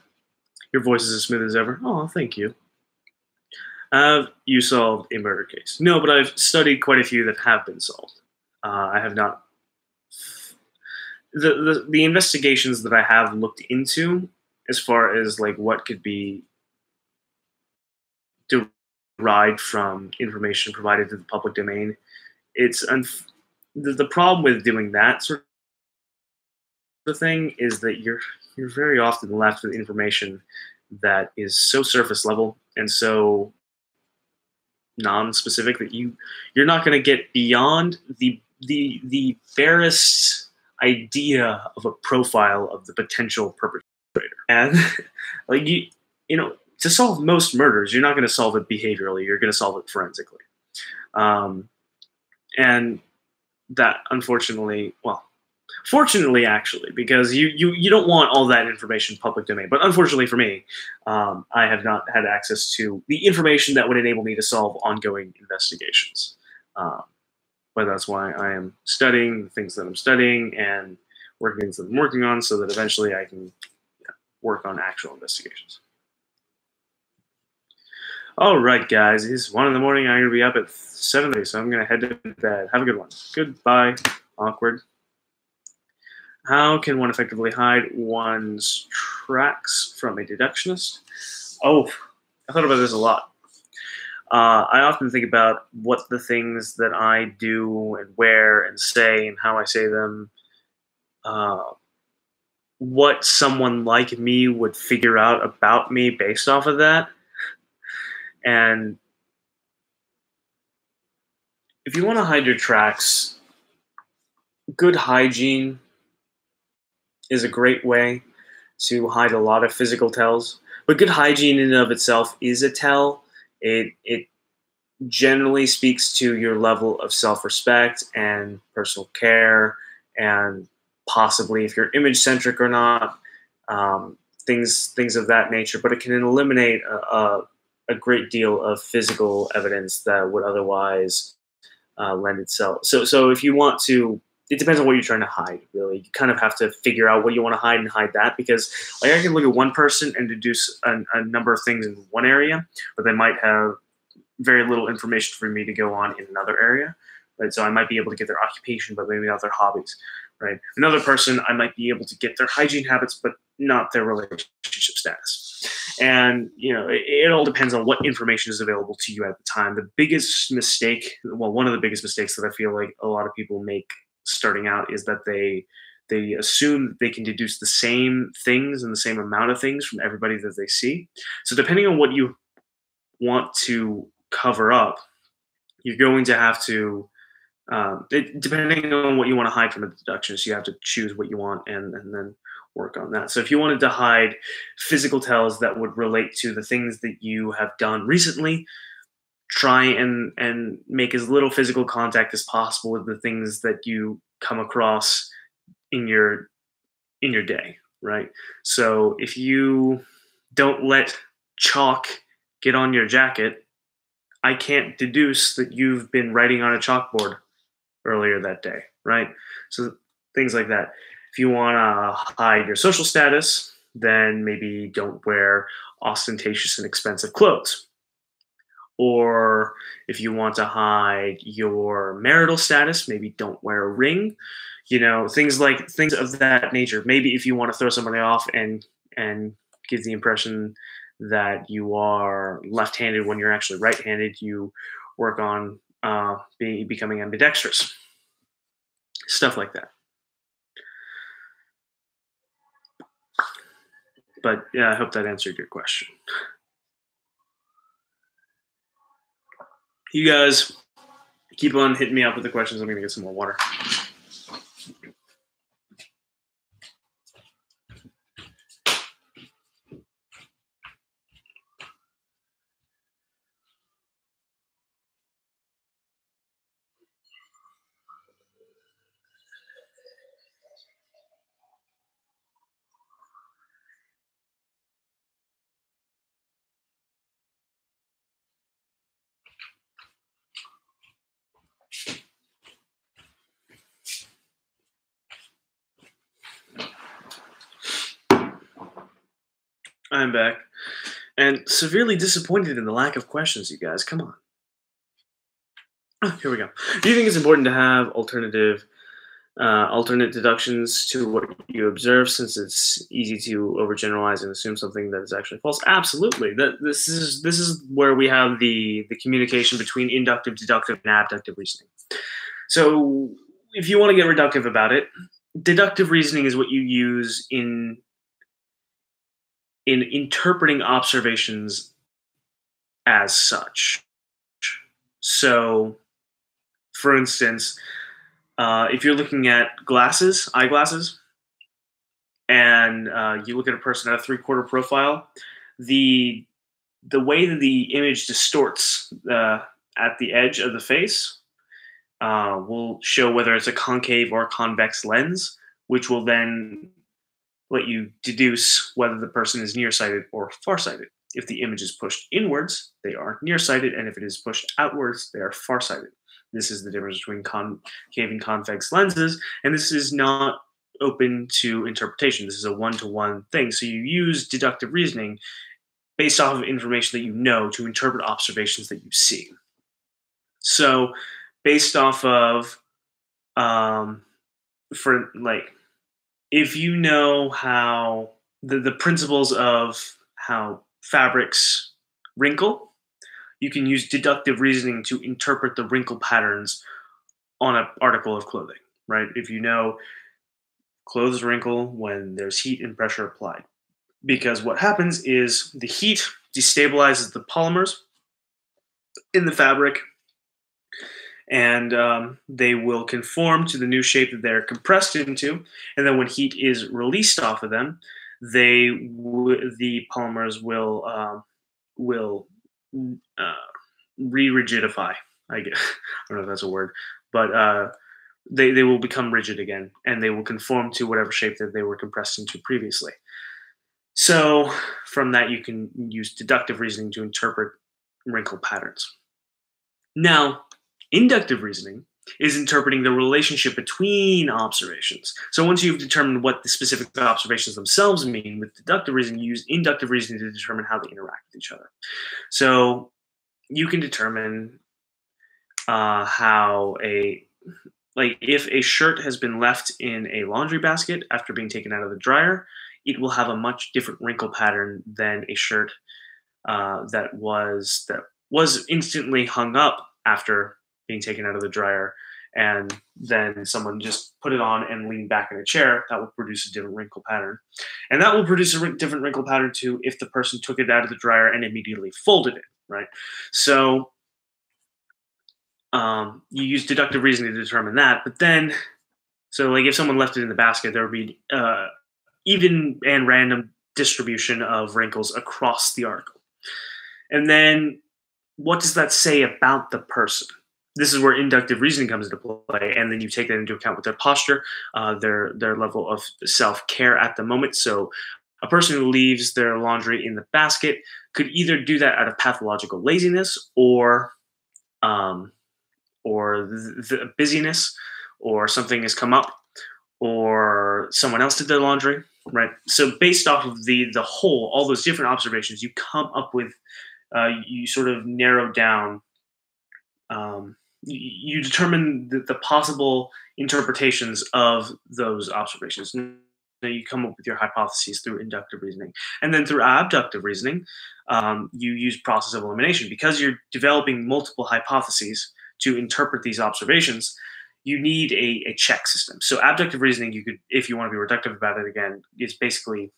Your voice is as smooth as ever. Oh, thank you. Have you solved a murder case? No, but I've studied quite a few that have been solved. I have not. The investigations that I have looked into, as far as like what could be derived from information provided to the public domain, it's the problem with doing that sort of thing is that you're very often left with information that is so surface level and so non-specific that you're not going to get beyond the barest idea of a profile of the potential perpetrator. And like to solve most murders, you're not going to solve it behaviorally. You're going to solve it forensically. And that, unfortunately, fortunately, actually, because you don't want all that information public domain. But unfortunately for me, I have not had access to the information that would enable me to solve ongoing investigations. But that's why I am studying the things that I'm studying and working things that I'm working on, so that eventually I can work on actual investigations. All right, guys. It's 1 in the morning. I'm going to be up at 7:30, so I'm going to head to bed. Have a good one. Goodbye. Awkward. How can one effectively hide one's tracks from a deductionist? Oh, I thought about this a lot. I often think about what the things that I do and where and say and how I say them, what someone like me would figure out about me based off of that. And if you want to hide your tracks, good hygiene is a great way to hide a lot of physical tells. But good hygiene in and of itself is a tell. It generally speaks to your level of self-respect and personal care, and possibly if you're image centric or not, things of that nature. But it can eliminate a great deal of physical evidence that would otherwise lend itself. So if you want to, it depends on what you're trying to hide. Really, you kind of have to figure out what you want to hide and hide that, because like I can look at one person and deduce a number of things in one area, but they might have very little information for me to go on in another area, right? So I might be able to get their occupation, but maybe not their hobbies, right? Another person, I might be able to get their hygiene habits, but not their relationship status. And it all depends on what information is available to you at the time. The biggest mistake, well, one of the biggest mistakes that I feel like a lot of people make starting out is that they assume that they can deduce the same things and the same amount of things from everybody that they see. So depending on what you want to cover up, you're going to have to, depending on what you want to hide from a deductionist, you have to choose what you want and then work on that. So if you wanted to hide physical tells that would relate to the things that you have done recently, try and make as little physical contact as possible with the things that you come across in your day, right? So if you don't let chalk get on your jacket, I can't deduce that you've been writing on a chalkboard earlier that day, right? So things like that. If you want to hide your social status, then maybe don't wear ostentatious and expensive clothes. Or if you want to hide your marital status, maybe don't wear a ring. Things of that nature. Maybe if you want to throw somebody off and give the impression that you are left-handed when you're actually right-handed, you work on becoming ambidextrous. Stuff like that. But yeah, I hope that answered your question. You guys keep on hitting me up with the questions. I'm going to get some more water. I'm back, and severely disappointed in the lack of questions, you guys. Come on. Here we go. Do you think it's important to have alternate deductions to what you observe, since it's easy to overgeneralize and assume something that is actually false? Absolutely. This is where we have the communication between inductive, deductive, and abductive reasoning. So if you want to get reductive about it, deductive reasoning is what you use in interpreting observations as such. So, for instance, if you're looking at eyeglasses, and you look at a person at a 3/4 profile, the way that the image distorts at the edge of the face will show whether it's a concave or convex lens, which will then let you deduce whether the person is nearsighted or farsighted. If the image is pushed inwards, they are nearsighted, and if it is pushed outwards, they are farsighted. This is the difference between concave and convex lenses, and this is not open to interpretation. This is a one-to-one thing. So you use deductive reasoning based off of information that you know to interpret observations that you see. So based off of, if you know how the principles of how fabrics wrinkle, you can use deductive reasoning to interpret the wrinkle patterns on an article of clothing, right? If you know clothes wrinkle when there's heat and pressure applied, because what happens is the heat destabilizes the polymers in the fabric, and they will conform to the new shape that they're compressed into. And then when heat is released off of them, the polymers will uh, re-rigidify. I guess I don't know if that's a word, but they will become rigid again, and they will conform to whatever shape that they were compressed into previously. So from that, you can use deductive reasoning to interpret wrinkle patterns. Now, inductive reasoning is interpreting the relationship between observations. So once you've determined what the specific observations themselves mean, with deductive reasoning, you use inductive reasoning to determine how they interact with each other. So you can determine how if a shirt has been left in a laundry basket after being taken out of the dryer, it will have a much different wrinkle pattern than a shirt that was instantly hung up after being taken out of the dryer, and then someone just put it on and leaned back in a chair. That will produce a different wrinkle pattern, and that will produce a different wrinkle pattern too if the person took it out of the dryer and immediately folded it. Right, so you use deductive reasoning to determine that. But then, so like if someone left it in the basket, there would be even and random distribution of wrinkles across the article. And then what does that say about the person? This is where inductive reasoning comes into play, and then you take that into account with their posture, their level of self care at the moment. So, a person who leaves their laundry in the basket could either do that out of pathological laziness, um, or the busyness, or something has come up, or someone else did their laundry. Right. So, based off of the whole, all those different observations, you come up with you sort of narrow down, you determine the possible interpretations of those observations. And then you come up with your hypotheses through inductive reasoning. And then through abductive reasoning, you use process of elimination. Because you're developing multiple hypotheses to interpret these observations, you need a check system. So abductive reasoning, you could, if you want to be reductive about it again, it's basically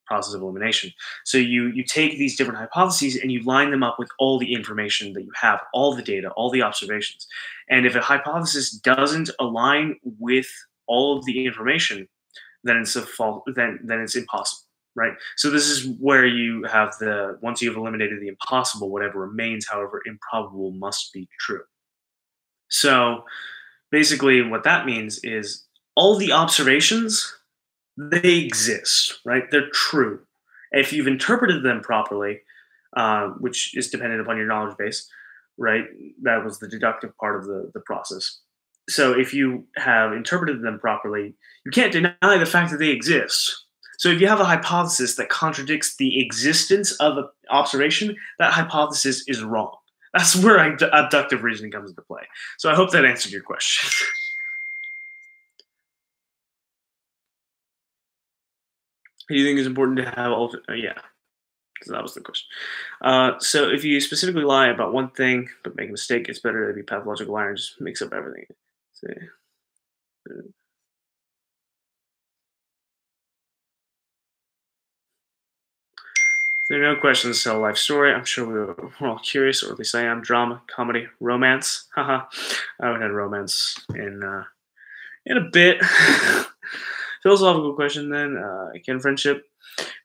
process of elimination. So you take these different hypotheses and you line them up with all the information that you have, all the data, all the observations. And if a hypothesis doesn't align with all of the information, then it's a fault. Then it's impossible, right? So this is where you have once you've eliminated the impossible, whatever remains, however improbable, must be true. So basically, what that means is all the observations, they exist, right? They're true. If you've interpreted them properly, which is dependent upon your knowledge base, right? That was the deductive part of the process. So if you have interpreted them properly, you can't deny the fact that they exist. So if you have a hypothesis that contradicts the existence of an observation, that hypothesis is wrong. That's where abductive reasoning comes into play. So I hope that answered your question. Do you think it's important to have yeah, because that was the question. So if you specifically lie about one thing but make a mistake, it's better to be pathological liar and just mix up everything. So, if there are no questions, tell a life story. I'm sure we're all curious, or at least I am. Drama, comedy, romance. Haha. I haven't had romance in a bit. Philosophical question then. Can friendship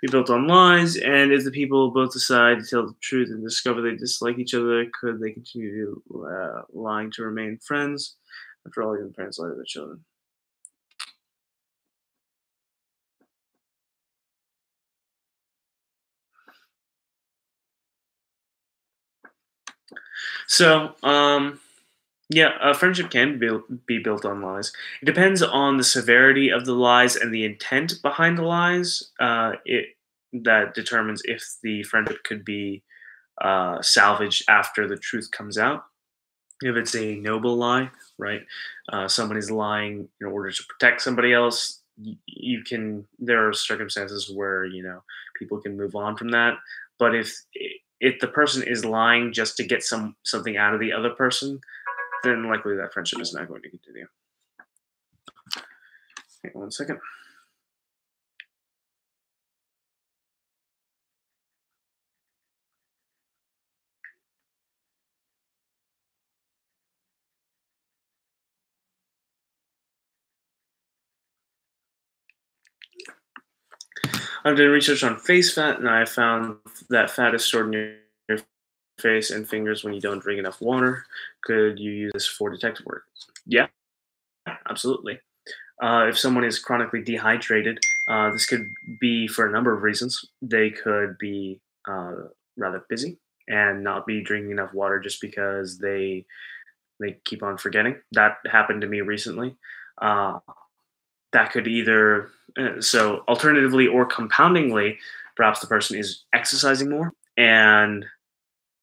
be built on lies? And if the people both decide to tell the truth and discover they dislike each other, could they continue lying to remain friends? After all, even parents lie to their children. So, yeah, a friendship can be built on lies. It depends on the severity of the lies and the intent behind the lies. It that determines if the friendship could be salvaged after the truth comes out. If it's a noble lie, right? Somebody's lying in order to protect somebody else. You can. There are circumstances where people can move on from that. But if the person is lying just to get something out of the other person, then likely that friendship is not going to continue. Hang on one second. I've done research on face fat, and I found that fat is stored in your face and fingers when you don't drink enough water. Could you use this for detective work? Yeah, absolutely. If someone is chronically dehydrated, this could be for a number of reasons. They could be rather busy and not be drinking enough water just because they keep on forgetting. That happened to me recently. Uh, that could either so alternatively or compoundingly, perhaps the person is exercising more and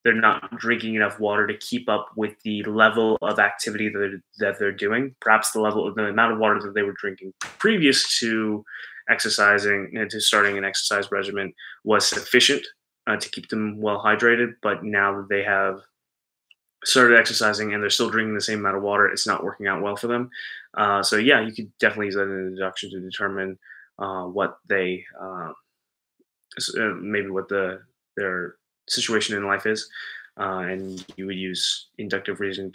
they're not drinking enough water to keep up with the level of activity that they're doing. Perhaps the amount of water that they were drinking previous to exercising and to starting an exercise regimen was sufficient to keep them well hydrated. But now that they have started exercising and they're still drinking the same amount of water, it's not working out well for them. So yeah, you could definitely use that in a deduction to determine what they maybe what their situation in life is, and you would use inductive reasoning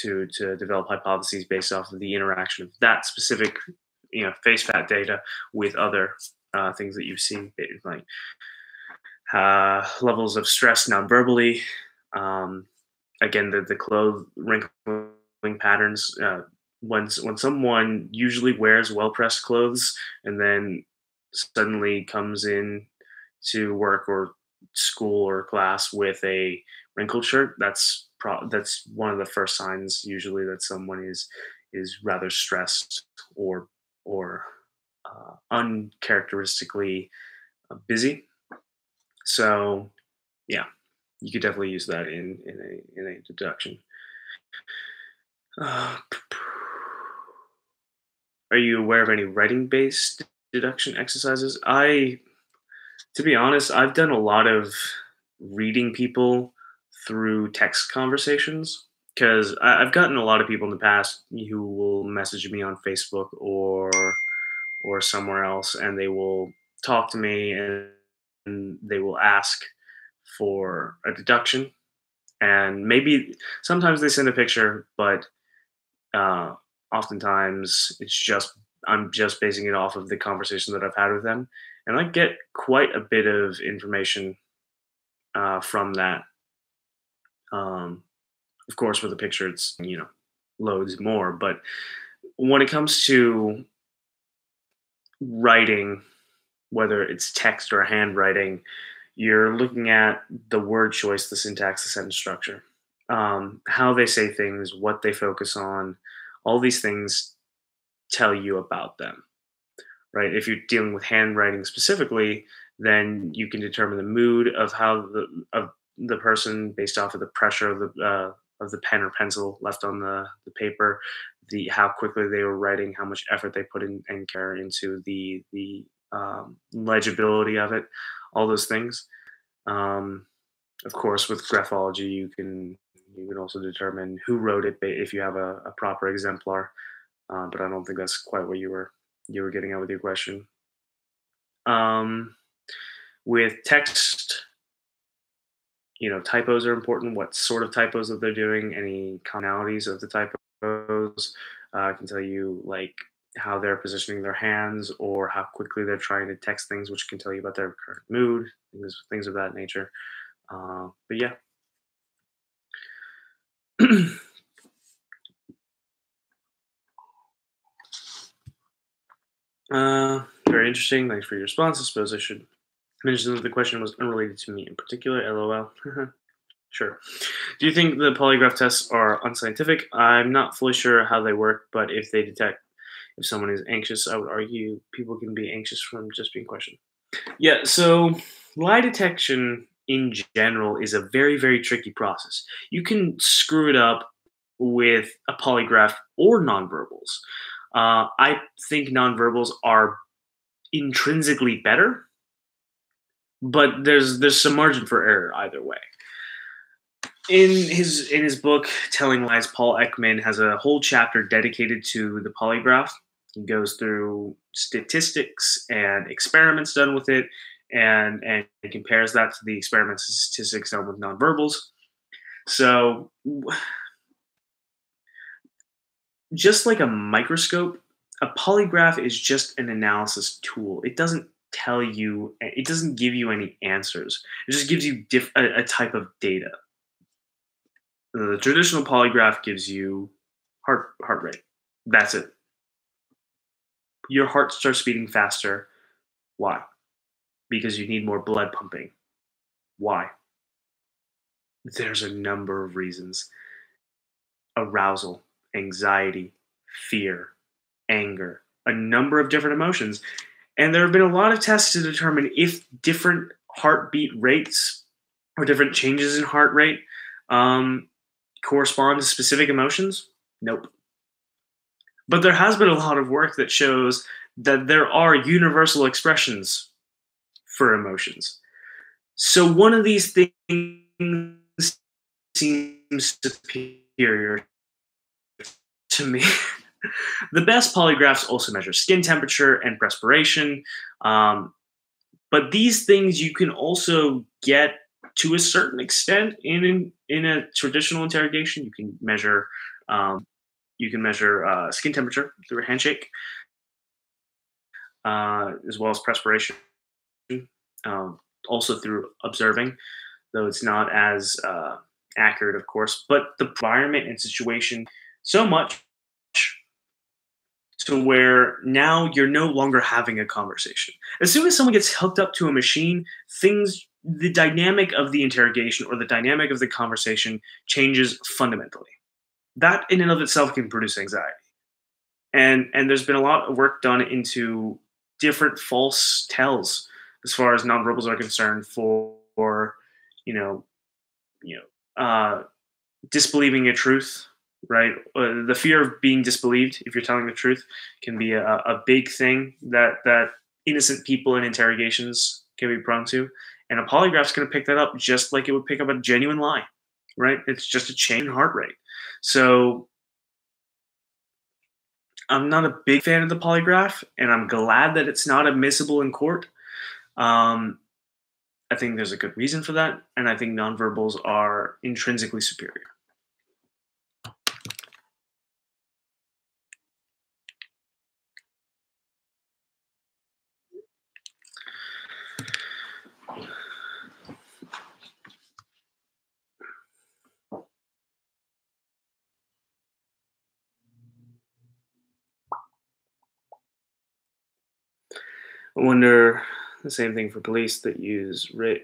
to develop hypotheses based off of the interaction of that specific face fat data with other things that you've seen, like levels of stress non-verbally. Um, Again, the clothes wrinkling patterns. When someone usually wears well pressed clothes and then suddenly comes in to work or school or class with a wrinkled shirt, that's one of the first signs usually that someone is rather stressed or uncharacteristically busy. So yeah, you could definitely use that in a deduction. Uh, are you aware of any writing based deduction exercises? To be honest, I've done a lot of reading people through text conversations because I've gotten a lot of people in the past who will message me on Facebook or somewhere else, and they will talk to me and they will ask for a deduction, and maybe sometimes they send a picture, but uh, oftentimes it's just I'm just basing it off of the conversation that I've had with them, and I get quite a bit of information from that. Um, of course, with a picture, it's loads more. But when it comes to writing, whether it's text or handwriting, you're looking at the word choice, the syntax, the sentence structure, how they say things, what they focus on. All these things tell you about them, right? If you're dealing with handwriting specifically, then you can determine the mood of the person based off of the pressure of the pen or pencil left on the paper, the how quickly they were writing, how much effort they put in and care into the legibility of it, all those things. Um, of course, with graphology, you can also determine who wrote it if you have a proper exemplar. But I don't think that's quite what you were getting at with your question. Um, with text, typos are important. What sort of typos that they're doing, any commonalities of the typos, can tell you like how they're positioning their hands or how quickly they're trying to text things, which can tell you about their current mood, things of that nature. But yeah. Very interesting. Thanks for your response. I suppose I should mention that the question was unrelated to me in particular. LOL. Sure. Do you think the polygraph tests are unscientific? I'm not fully sure how they work, but if they detect if someone is anxious, I would argue people can be anxious from just being questioned. Yeah, so lie detection in general is a very, very tricky process. You can screw it up with a polygraph or nonverbals. I think nonverbals are intrinsically better, but there's some margin for error either way. In his book Telling Lies, Paul Ekman has a whole chapter dedicated to the polygraph. He goes through statistics and experiments done with it, and he compares that to the experiments and statistics done with nonverbals. So, just like a microscope, a polygraph is just an analysis tool. It doesn't tell you. It doesn't give you any answers. It just gives you a type of data. The traditional polygraph gives you heart rate. That's it. Your heart starts beating faster. Why? Because you need more blood pumping. Why? There's a number of reasons: arousal, anxiety, fear, anger, a number of different emotions. And there have been a lot of tests to determine if different heartbeat rates or different changes in heart rate correspond to specific emotions. Nope. But there has been a lot of work that shows that there are universal expressions for emotions. So one of these things seems superior to me. The best polygraphs also measure skin temperature and perspiration. But these things you can also get to a certain extent in a traditional interrogation. You can measure skin temperature through a handshake, as well as perspiration, also through observing, though it's not as accurate, of course. But the environment and situation so much to where now you're no longer having a conversation. As soon as someone gets hooked up to a machine, the dynamic of the interrogation or the dynamic of the conversation changes fundamentally. That in and of itself can produce anxiety. And there's been a lot of work done into different false tells as far as nonverbals are concerned for you know, disbelieving a truth, right? The fear of being disbelieved if you're telling the truth can be a big thing that innocent people in interrogations can be prone to. And a polygraph's going to pick that up just like it would pick up a genuine lie, right? It's just a change in heart rate. So I'm not a big fan of the polygraph, and I'm glad that it's not admissible in court. I think there's a good reason for that, and I think nonverbals are intrinsically superior. I wonder the same thing for police that use ray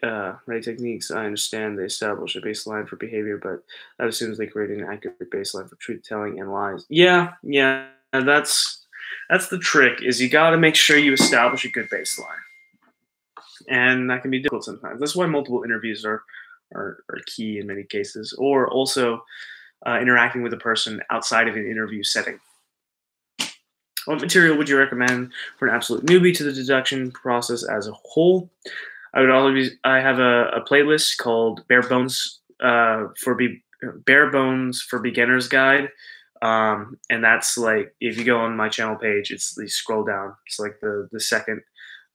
techniques. I understand they establish a baseline for behavior, but that assumes they create an accurate baseline for truth telling and lies. Yeah, that's the trick. Is you got to make sure you establish a good baseline, and that can be difficult sometimes. That's why multiple interviews are key in many cases, or also interacting with a person outside of an interview setting. What material would you recommend for an absolute newbie to the deduction process as a whole? I have a playlist called Bare Bones for Beginners Guide, and that's like, if you go on my channel page, you scroll down. It's like the second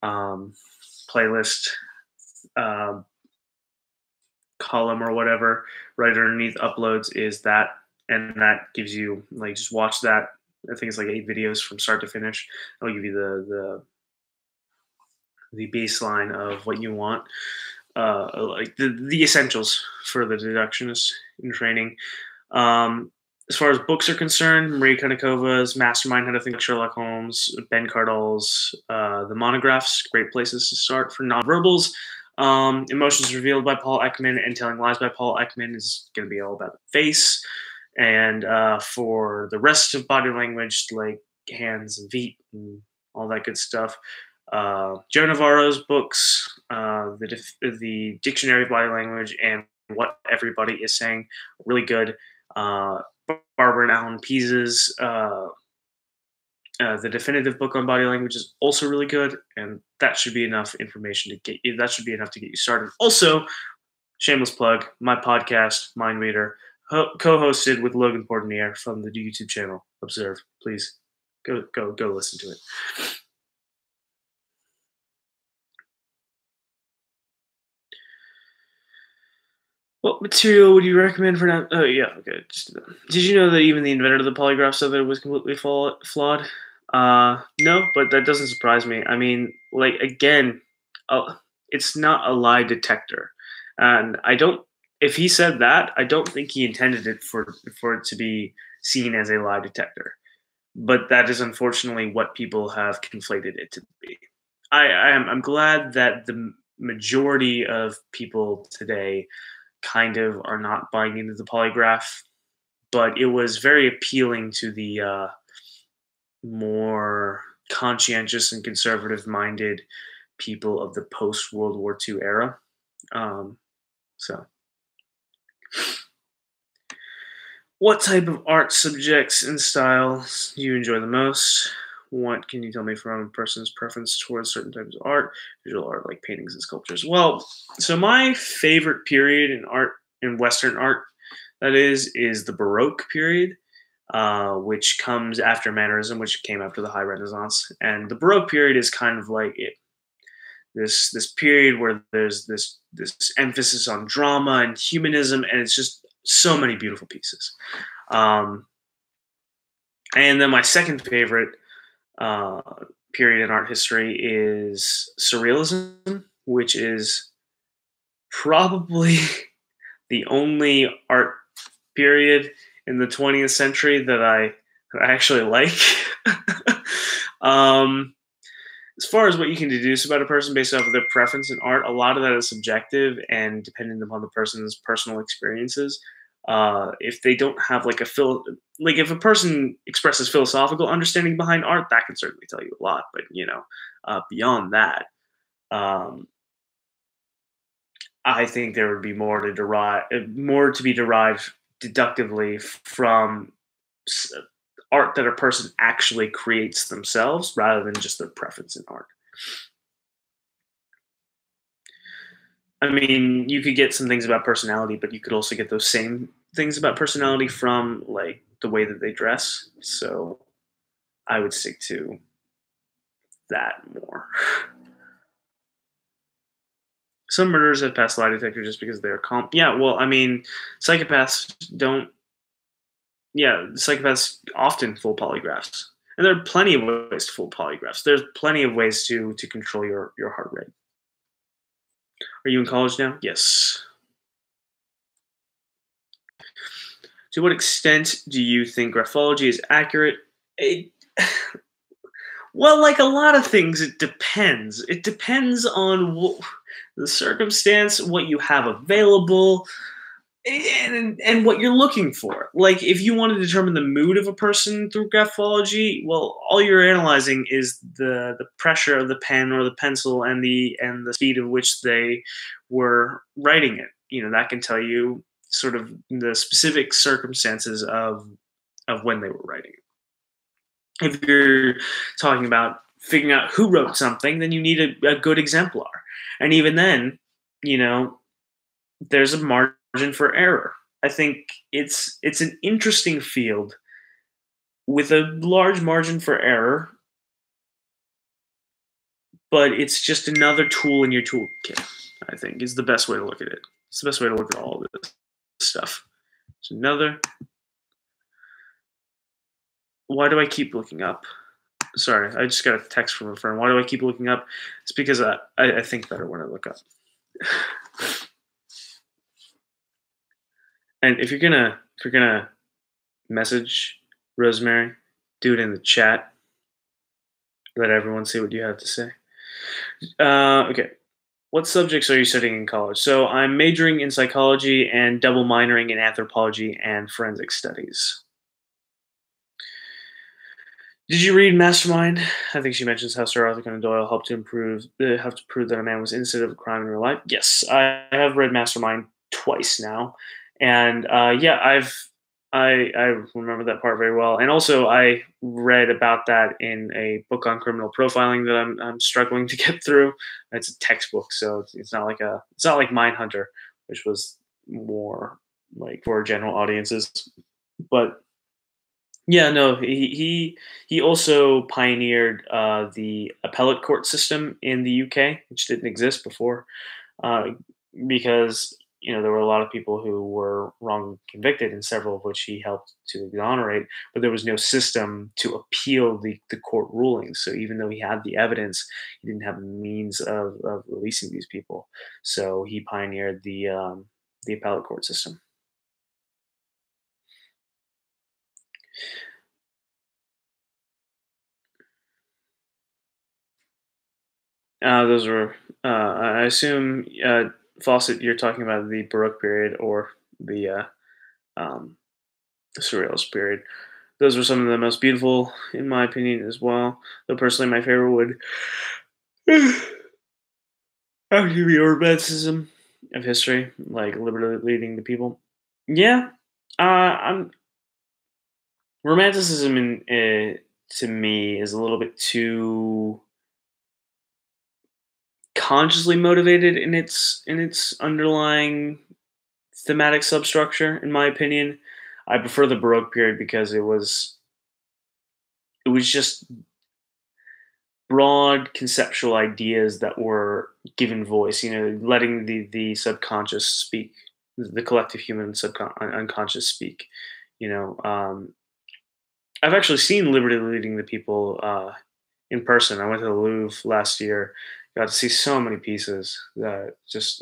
playlist column or whatever. Right underneath uploads is that, and that gives you, like, just watch that. I think it's like 8 videos from start to finish. I'll give you the baseline of what you want, like the essentials for the deductionist in training. As far as books are concerned, Marie Konikova's Mastermind: How to Think Like Sherlock Holmes, Ben Cardall's The Monographs, great places to start for nonverbals. Emotions Revealed by Paul Ekman and Telling Lies by Paul Ekman is going to be all about the face. And for the rest of body language, like hands and feet and all that good stuff, Joe Navarro's books, the Dictionary of Body Language and What Everybody is Saying, really good. Barbara and Alan Pease's The Definitive Book on Body Language is also really good, and that should be enough information to get you. That should be enough to get you started. Also, shameless plug, my podcast, Mind Reader, co-hosted with Logan Portnier from the YouTube channel Observe. Please go listen to it. What material would you recommend for now? Oh yeah, okay. Did you know that even the inventor of the polygraph said that it was completely flawed? No, but that doesn't surprise me. I mean, like again, uh, it's not a lie detector, and I don't. If he said that, I don't think he intended it for it to be seen as a lie detector. But that is unfortunately what people have conflated it to be. I'm glad that the majority of people today kind of are not buying into the polygraph, but it was very appealing to the more conscientious and conservative minded people of the post World War II era. Um, so, what type of art subjects and styles do you enjoy the most? What can you tell me from a person's preference towards certain types of art, visual art like paintings and sculptures? Well, so my favorite period in art, in Western art, that is the Baroque period, which comes after Mannerism, which came after the High Renaissance. And the Baroque period is kind of like this period where there's this emphasis on drama and humanism, and it's just so many beautiful pieces. Um, and then my second favorite uh, period in art history is Surrealism, which is probably the only art period in the 20th century that I actually like. um, as far as what you can deduce about a person based off of their preference in art, a lot of that is subjective and dependent upon the person's personal experiences. If they don't have like like if a person expresses philosophical understanding behind art, that can certainly tell you a lot. But beyond that, um, I think there would be more to be derived deductively from s- art that a person actually creates themselves rather than just their preference in art. I mean, you could get some things about personality, but you could also get those same things about personality from like the way that they dress. So I would stick to that more. Some murderers have passed lie detector just because they're calm. Yeah, well, I mean, psychopaths don't. Yeah, psychopaths often fool polygraphs, and there are plenty of ways to fool polygraphs. There's plenty of ways to control your heart rate. Are you in college now? Yes. To what extent do you think graphology is accurate? It, well, like a lot of things, it depends. It depends on the circumstance, what you have available, and what you're looking for. Like, if you want to determine the mood of a person through graphology, well, all you're analyzing is the pressure of the pen or the pencil and the speed at which they were writing it. That can tell you sort of the specific circumstances of when they were writing it. If you're talking about figuring out who wrote something, then you need a good exemplar. And even then, you know, there's a margin for error. I think it's an interesting field with a large margin for error, but it's just another tool in your toolkit. I think is the best way to look at it. It's the best way to look at all of this stuff. It's another. Why do I keep looking up? Sorry, I just got a text from a friend. Why do I keep looking up? It's because I think better when I look up. And if you're gonna message Rosemary, do it in the chat. Let everyone see what you have to say. Okay. What subjects are you studying in college? So I'm majoring in psychology and double minoring in anthropology and forensic studies. Did you read Mastermind? I think she mentions how Sir Arthur Conan Doyle helped to prove that a man was innocent of a crime in real life. Yes, I have read Mastermind twice now, and yeah, I remember that part very well. And also, I read about that in a book on criminal profiling that I'm struggling to get through. It's a textbook, so it's not like Mindhunter, which was more like for general audiences, but yeah, no, he also pioneered the appellate court system in the UK, which didn't exist before, uh, because there were a lot of people who were wrongly convicted, and several of which he helped to exonerate, but there was no system to appeal the court rulings. So even though he had the evidence, he didn't have a means of releasing these people. So he pioneered the appellate court system. Those were, I assume, Fawcett, you're talking about the Baroque period or the um, Surrealist period. Those were some of the most beautiful, in my opinion, as well. Though personally, my favorite would actually be Romanticism of history, like literally leading the people. Yeah, I'm Romanticism to me is a little bit too consciously motivated in its underlying thematic substructure, in my opinion. I prefer the Baroque period because it was just broad conceptual ideas that were given voice, letting the subconscious speak, the collective human unconscious speak. You know, I've actually seen Liberty Leading the People in person. I went to the Louvre last year, got to see so many pieces that just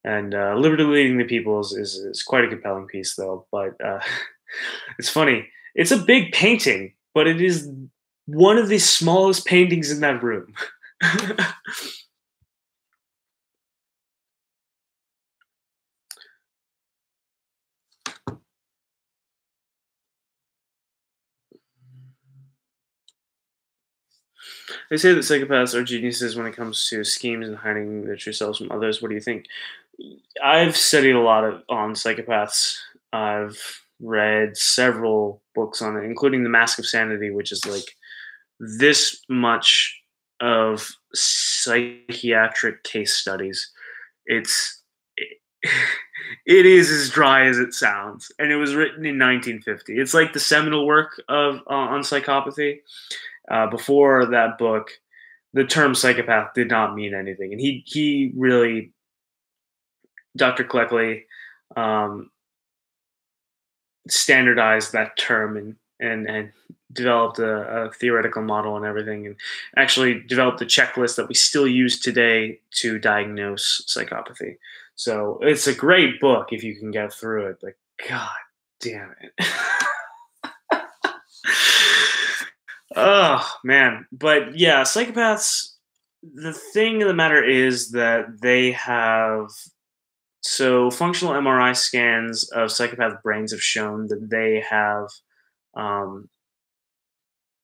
and Liberty Leading the People is quite a compelling piece, though. But it's funny. It's a big painting, but it is one of the smallest paintings in that room. They say that psychopaths are geniuses when it comes to schemes and hiding their true selves from others. What do you think? I've studied a lot on psychopaths. I've read several books on it, including The Mask of Sanity, which is like this much of psychiatric case studies. It's it is as dry as it sounds, and it was written in 1950. It's like the seminal work of on psychopathy. Before that book, the term psychopath did not mean anything, and he really, Dr. Cleckley, um, standardized that term and developed a theoretical model and everything, and actually developed a checklist that we still use today to diagnose psychopathy. So it's a great book if you can get through it. But God damn it. Oh man, but yeah, psychopaths. The thing of the matter is that they have functional MRI scans of psychopath brains have shown that they have um,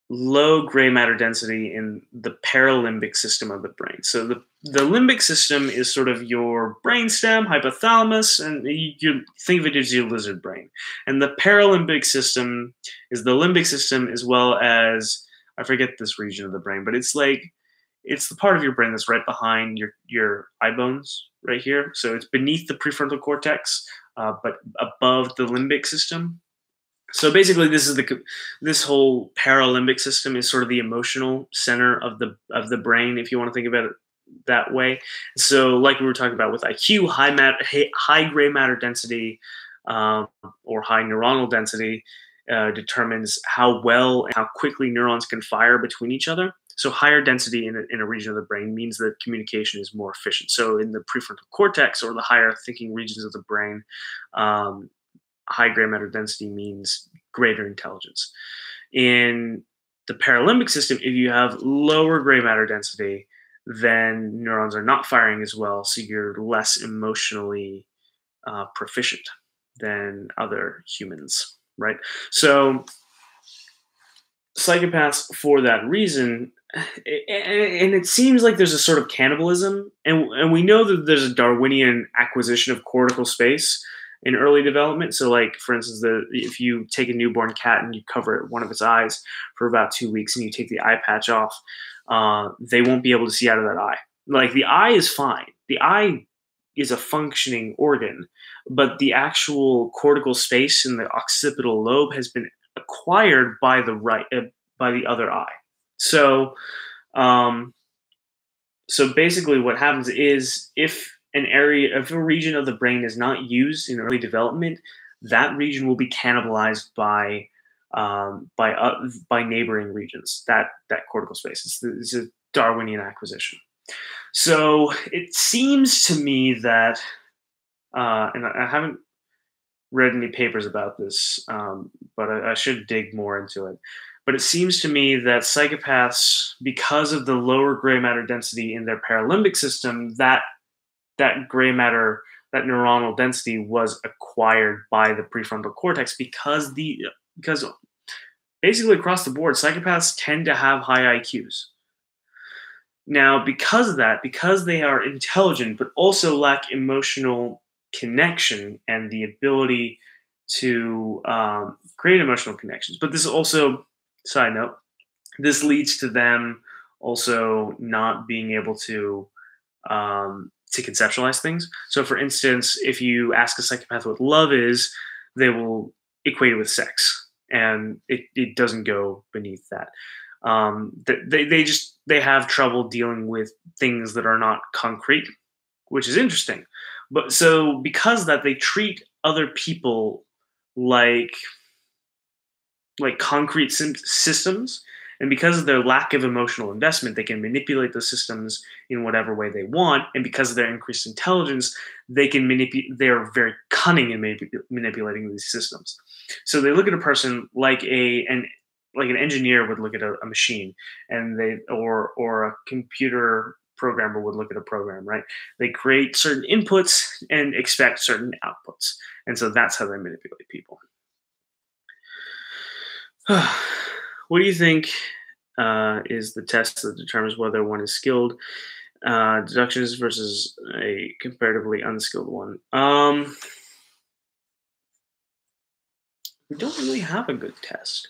low gray matter density in the paralimbic system of the brain. So the limbic system is sort of your brainstem, hypothalamus, and you think of it as your lizard brain. And the paralimbic system is the limbic system, as well as, I forget this region of the brain, but it's the part of your brain that's right behind your eye bones, right here. So it's beneath the prefrontal cortex, but above the limbic system. So basically, this whole paralimbic system is sort of the emotional center of the brain, if you want to think about it that way. So, like we were talking about with IQ, high gray matter density, or high neuronal density, determines how well and how quickly neurons can fire between each other. So higher density in a region of the brain means that communication is more efficient. So in the prefrontal cortex, or the higher thinking regions of the brain, high gray matter density means greater intelligence. In the paralimbic system, if you have lower gray matter density, then neurons are not firing as well, so you're less emotionally proficient than other humans, right? So psychopaths, for that reason, and it seems like there's a sort of cannibalism, and we know that there's a Darwinian acquisition of cortical space in early development. So, like for instance, if you take a newborn cat and you cover one of its eyes for about 2 weeks, and you take the eye patch off, they won't be able to see out of that eye. Like the eye is fine. The eye is a functioning organ, but the actual cortical space in the occipital lobe has been acquired by the other eye. So, so basically, what happens is if an area, if a region of the brain is not used in early development, that region will be cannibalized by neighboring regions. That cortical space. It's a Darwinian acquisition. So it seems to me that, and I haven't read any papers about this, but I should dig more into it. But it seems to me that psychopaths, because of the lower gray matter density in their paralimbic system, that gray matter, that neuronal density was acquired by the prefrontal cortex because basically across the board, psychopaths tend to have high IQs. Now, because of that, because they are intelligent but also lack emotional connection and the ability to create emotional connections. But this also, side note, this leads to them also not being able to conceptualize things. So, for instance, if you ask a psychopath what love is, they will equate it with sex, and it doesn't go beneath that. They have trouble dealing with things that are not concrete, which is interesting. But so because that, they treat other people like concrete systems, and because of their lack of emotional investment, they can manipulate those systems in whatever way they want. And because of their increased intelligence, they can manipulate. They are very cunning in manipulating these systems. So they look at a person like an engineer would look at a machine, and or a computer programmer would look at a program, right? They create certain inputs and expect certain outputs, and so that's how they manipulate people. What do you think is the test that determines whether one is skilled, deductionist versus a comparatively unskilled one? We don't really have a good test.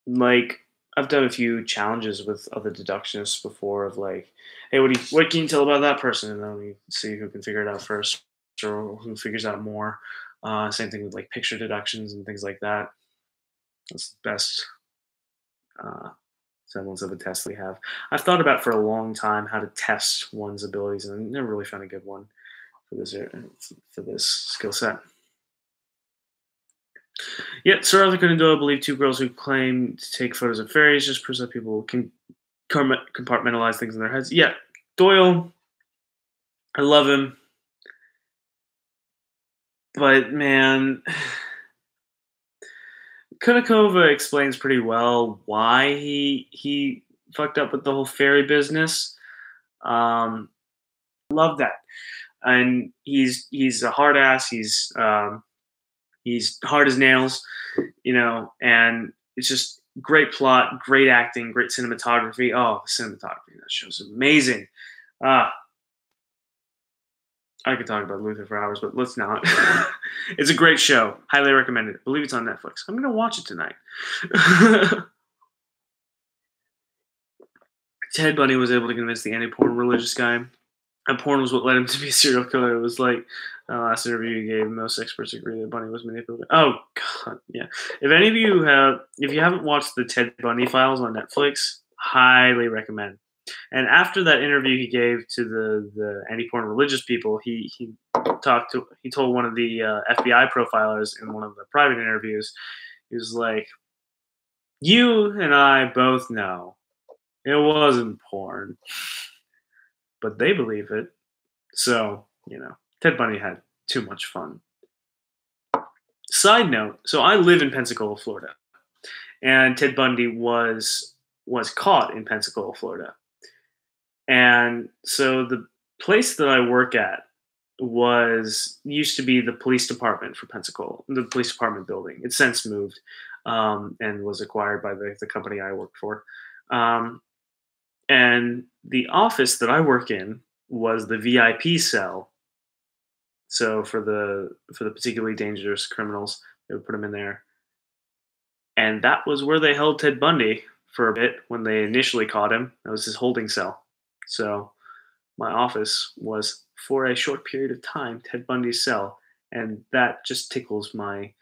Like, I've done a few challenges with other deductionists before of like, hey, what can you tell about that person? And then we see who can figure it out first or who figures out more. Same thing with like picture deductions and things like that. That's the best semblance of a test we have. I've thought about for a long time how to test one's abilities, and I never really found a good one for this skill set. Yet, Sir Arthur Conan Doyle believed two girls who claim to take photos of fairies just proves that people can compartmentalize things in their heads. Yeah, Doyle, I love him, but man, Kunakova explains pretty well why he fucked up with the whole fairy business. Love that, and he's a hard ass. He's hard as nails, and it's just great plot, great acting, great cinematography. Oh, the cinematography in that show's amazing. I could talk about Luther for hours, but let's not. It's a great show. Highly recommended. I believe it's on Netflix. I'm going to watch it tonight. Ted Bundy was able to convince the anti-porn religious guy. And porn was what led him to be a serial killer. It was like last interview he gave, most experts agree that Bundy was manipulated. Oh, God, yeah. If you haven't watched the Ted Bundy files on Netflix, highly recommend. And after that interview he gave to the anti-porn religious people, he told one of the FBI profilers in one of the private interviews, he was like, "You and I both know it wasn't porn, but they believe it." So Ted Bundy had too much fun. Side note: so I live in Pensacola, Florida, and Ted Bundy was caught in Pensacola, Florida. And so the place that I work at used to be the police department for Pensacola, the police department building. It's since moved and was acquired by the company I work for. And the office that I work in was the VIP cell. So for the particularly dangerous criminals, they would put them in there. And that was where they held Ted Bundy for a bit when they initially caught him. That was his holding cell. So my office was, for a short period of time, Ted Bundy's cell, and that just tickles my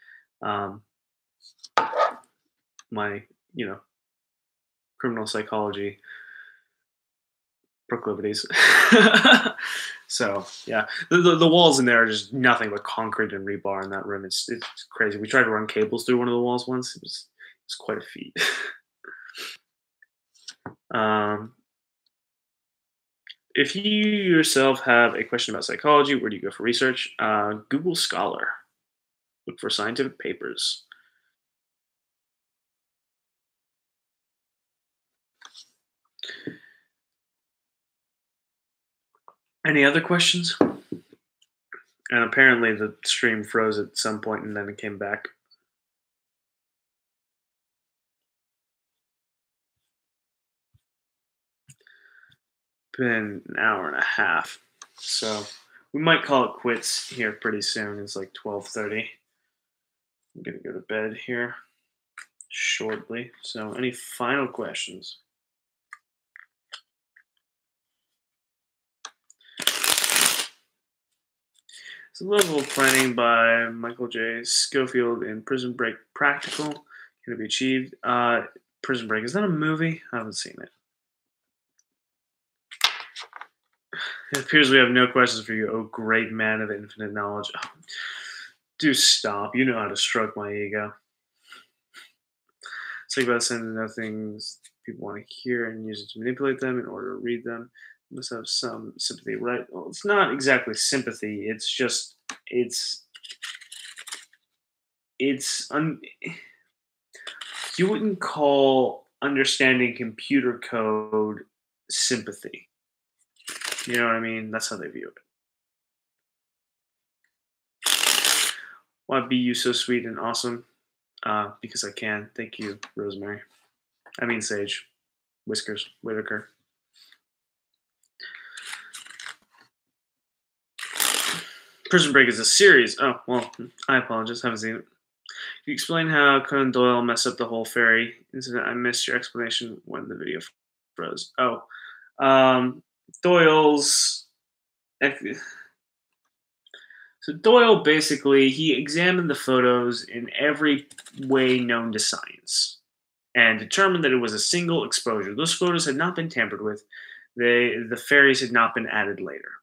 criminal psychology proclivities. So yeah, the walls in there are just nothing but concrete and rebar in that room. It's crazy. We tried to run cables through one of the walls once. It's quite a feat. um, if you yourself have a question about psychology, where do you go for research? Google Scholar. Look for scientific papers. Any other questions? And apparently the stream froze at some point and then it came back. Been an hour and a half. So we might call it quits here pretty soon. It's like 12:30. I'm gonna go to bed here shortly. So any final questions? It's a level of planning by Michael J. Schofield in Prison Break Practical. Can it be achieved? Prison Break, is that a movie? I haven't seen it. It appears we have no questions for you, oh great man of infinite knowledge. Oh, do stop. You know how to stroke my ego. Think about sending out things people want to hear and use it to manipulate them in order to read them. You must have some sympathy, right? Well, it's not exactly sympathy. It's just you wouldn't call understanding computer code sympathy. You know what I mean? That's how they view it. Why be you so sweet and awesome? Because I can. Thank you, Rosemary. I mean Sage. Whiskers. Whitaker. Prison Break is a series. Oh, well, I apologize. Haven't seen it. Can you explain how Conan Doyle messed up the whole fairy incident? I missed your explanation when the video froze. Oh. Doyle's... So Doyle basically, he examined the photos in every way known to science and determined that it was a single exposure. Those photos had not been tampered with. The fairies had not been added later.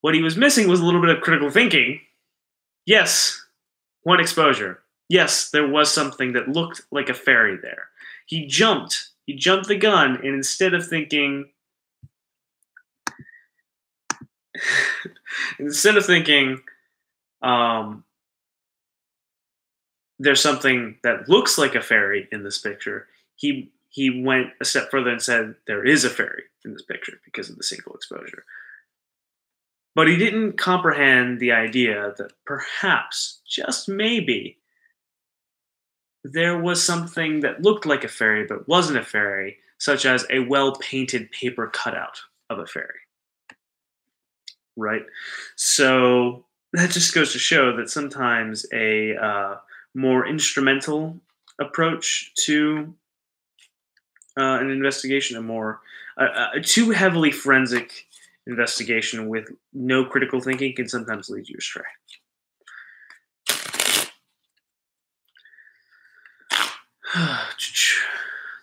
What he was missing was a little bit of critical thinking. Yes, one exposure. Yes, there was something that looked like a fairy there. He jumped the gun, and instead of thinking, there's something that looks like a fairy in this picture, he went a step further and said there is a fairy in this picture because of the single exposure. But he didn't comprehend the idea that perhaps, just maybe, there was something that looked like a fairy but wasn't a fairy, such as a well-painted paper cutout of a fairy. Right? So that just goes to show that sometimes a more instrumental approach to an investigation, a too heavily forensic investigation with no critical thinking can sometimes lead you astray.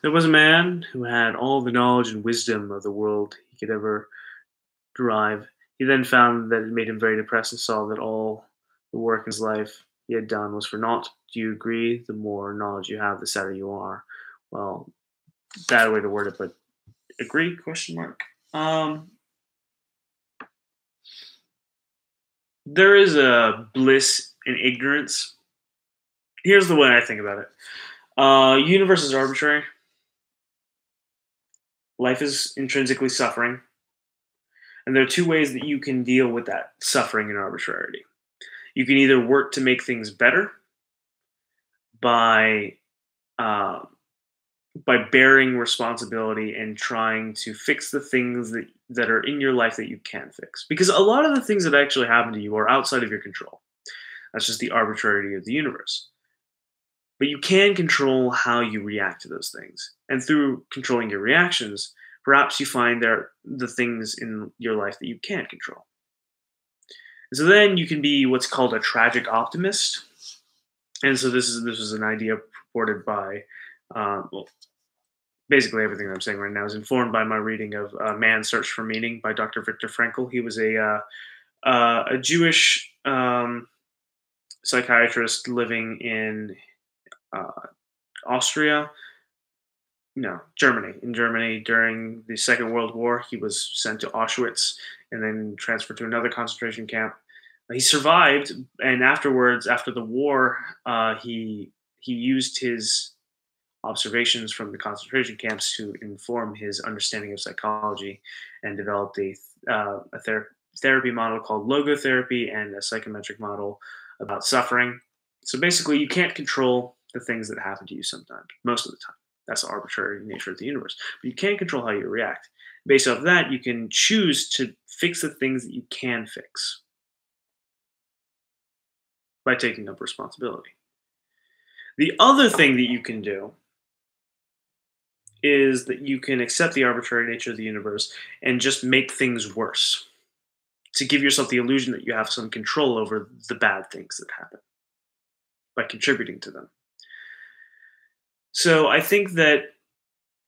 There was a man who had all the knowledge and wisdom of the world he could ever derive. He then found that it made him very depressed and saw that all the work in his life he had done was for naught. Do you agree? The more knowledge you have, the sadder you are. Well, bad way to word it, but agree? Question mark. There is a bliss in ignorance. Here's the way I think about it. Universe is arbitrary. Life is intrinsically suffering. And there are two ways that you can deal with that suffering and arbitrarity. You can either work to make things better by bearing responsibility and trying to fix the things that are in your life that you can fix. Because a lot of the things that actually happen to you are outside of your control. That's just the arbitrarity of the universe. But you can control how you react to those things. And through controlling your reactions, perhaps you find there are the things in your life that you can't control. And so then you can be what's called a tragic optimist. And so this was an idea purported by basically everything I'm saying right now is informed by my reading of Man's Search for Meaning by Dr. Viktor Frankl. He was a Jewish psychiatrist living in uh, Austria, no, Germany. In Germany during the Second World War, he was sent to Auschwitz and then transferred to another concentration camp. He survived, and afterwards, after the war, he used his observations from the concentration camps to inform his understanding of psychology, and developed a therapy model called logotherapy and a psychometric model about suffering. So basically, you can't control the things that happen to you sometimes, most of the time. That's the arbitrary nature of the universe. But you can control how you react. Based off that, you can choose to fix the things that you can fix by taking up responsibility. The other thing that you can do is that you can accept the arbitrary nature of the universe and just make things worse to give yourself the illusion that you have some control over the bad things that happen by contributing to them. So I think that,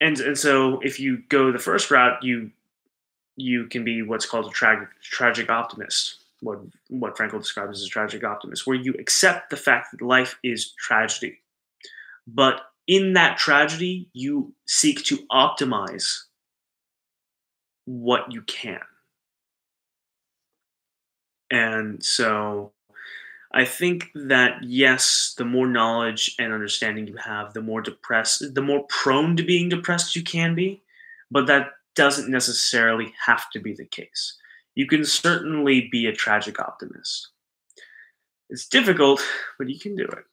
and so if you go the first route, you can be what's called a tragic optimist. What Frankl describes as a tragic optimist, where you accept the fact that life is tragedy, but in that tragedy, you seek to optimize what you can. And so I think that yes, the more knowledge and understanding you have, the more prone to being depressed you can be, but that doesn't necessarily have to be the case. You can certainly be a tragic optimist. It's difficult, but you can do it.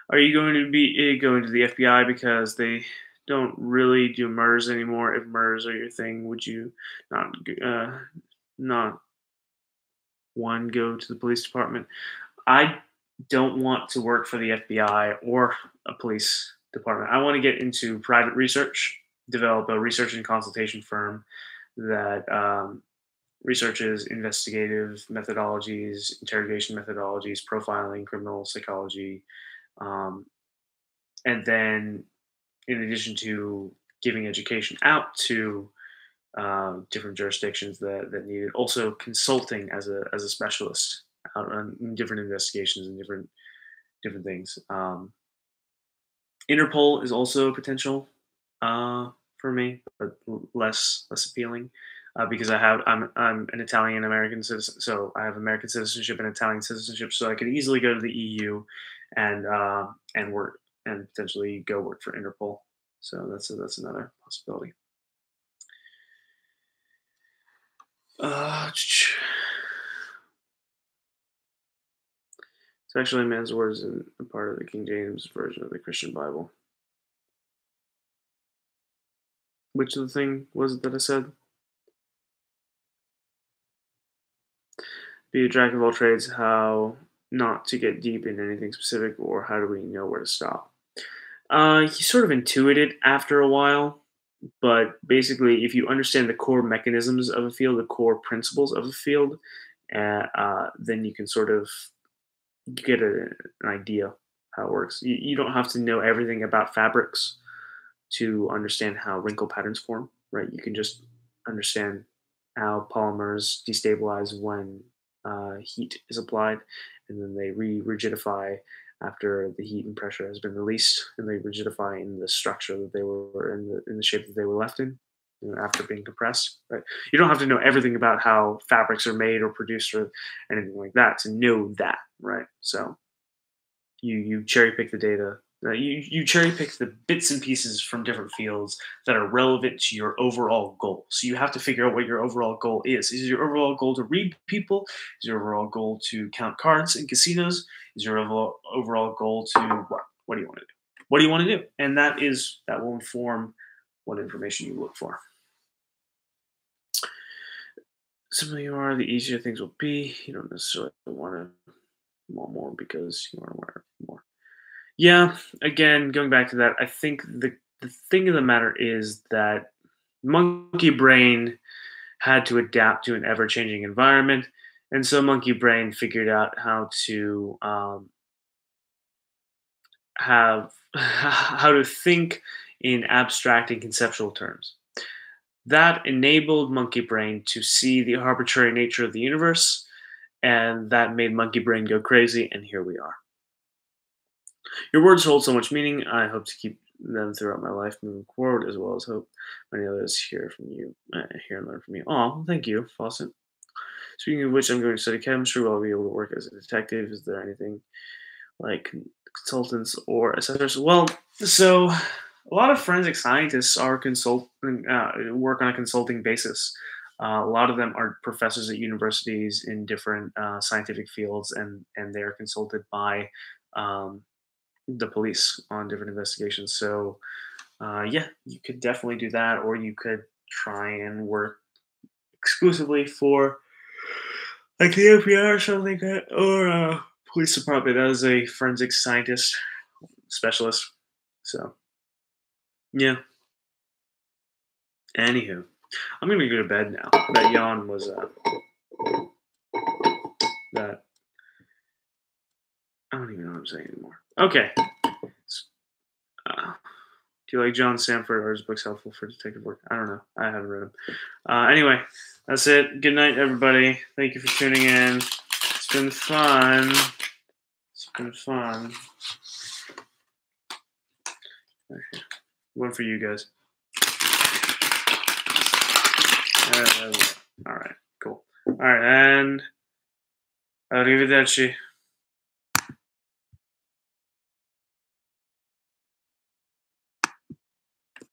Are you going to be going to the FBI because they don't really do murders anymore? If murders are your thing, would you not not one go to the police department? I don't want to work for the FBI or a police department. I want to get into private research, develop a research and consultation firm that researches investigative methodologies, interrogation methodologies, profiling, criminal psychology, um, and then in addition to giving education out to different jurisdictions that need it, also consulting as a specialist out on different investigations and different things. Interpol is also a potential for me, but less appealing because I'm an Italian American citizen, so I have American citizenship and Italian citizenship, so I could easily go to the EU and work and potentially go work for Interpol. So that's another possibility. Sexually, man's words isn't a part of the King James version of the Christian Bible. Which of the thing was it that I said? Be a jack of all trades, how not to get deep in anything specific, or how do we know where to stop? You sort of intuit it after a while, but basically, if you understand the core mechanisms of a field, the core principles of a field, then you can sort of get an idea how it works. You don't have to know everything about fabrics to understand how wrinkle patterns form, right? You can just understand how polymers destabilize when heat is applied, and then they rigidify after the heat and pressure has been released, and they rigidify in the structure that they were in the shape that they were left in, after being compressed. Right? You don't have to know everything about how fabrics are made or produced or anything like that to know that, right? So you cherry pick the data. You cherry pick the bits and pieces from different fields that are relevant to your overall goal. So you have to figure out what your overall goal is. Is your overall goal to read people? Is your overall goal to count cards in casinos? Is your overall goal to what? What do you want to do? What do you want to do? And that will inform what information you look for. Simpler you are, the easier things will be. You don't necessarily want more because you want to wear more. Yeah, again, going back to that, I think the thing of the matter is that monkey brain had to adapt to an ever changing environment, and so monkey brain figured out how to have how to think in abstract and conceptual terms. That enabled monkey brain to see the arbitrary nature of the universe, and that made monkey brain go crazy, and here we are. Your words hold so much meaning. I hope to keep them throughout my life moving forward, as well as hope many others hear and learn from you. Oh, thank you, Fawcett. Speaking of which, I'm going to study chemistry. Will I be able to work as a detective? Is there anything like consultants or assessors? Well, so a lot of forensic scientists are work on a consulting basis. A lot of them are professors at universities in different scientific fields, and they are consulted by um, the police on different investigations. So, yeah, you could definitely do that, or you could try and work exclusively for like the FBI or something, or police department as a forensic scientist specialist. So, yeah. Anywho, I'm gonna go to bed now. That yawn was that I don't even know what I'm saying anymore. Okay. Do you like John Sanford? Or his books helpful for detective work? I don't know. I haven't read them. Anyway, that's it. Good night, everybody. Thank you for tuning in. It's been fun. It's been fun. Okay. One for you guys. All right. Cool. All right. And arrivederci.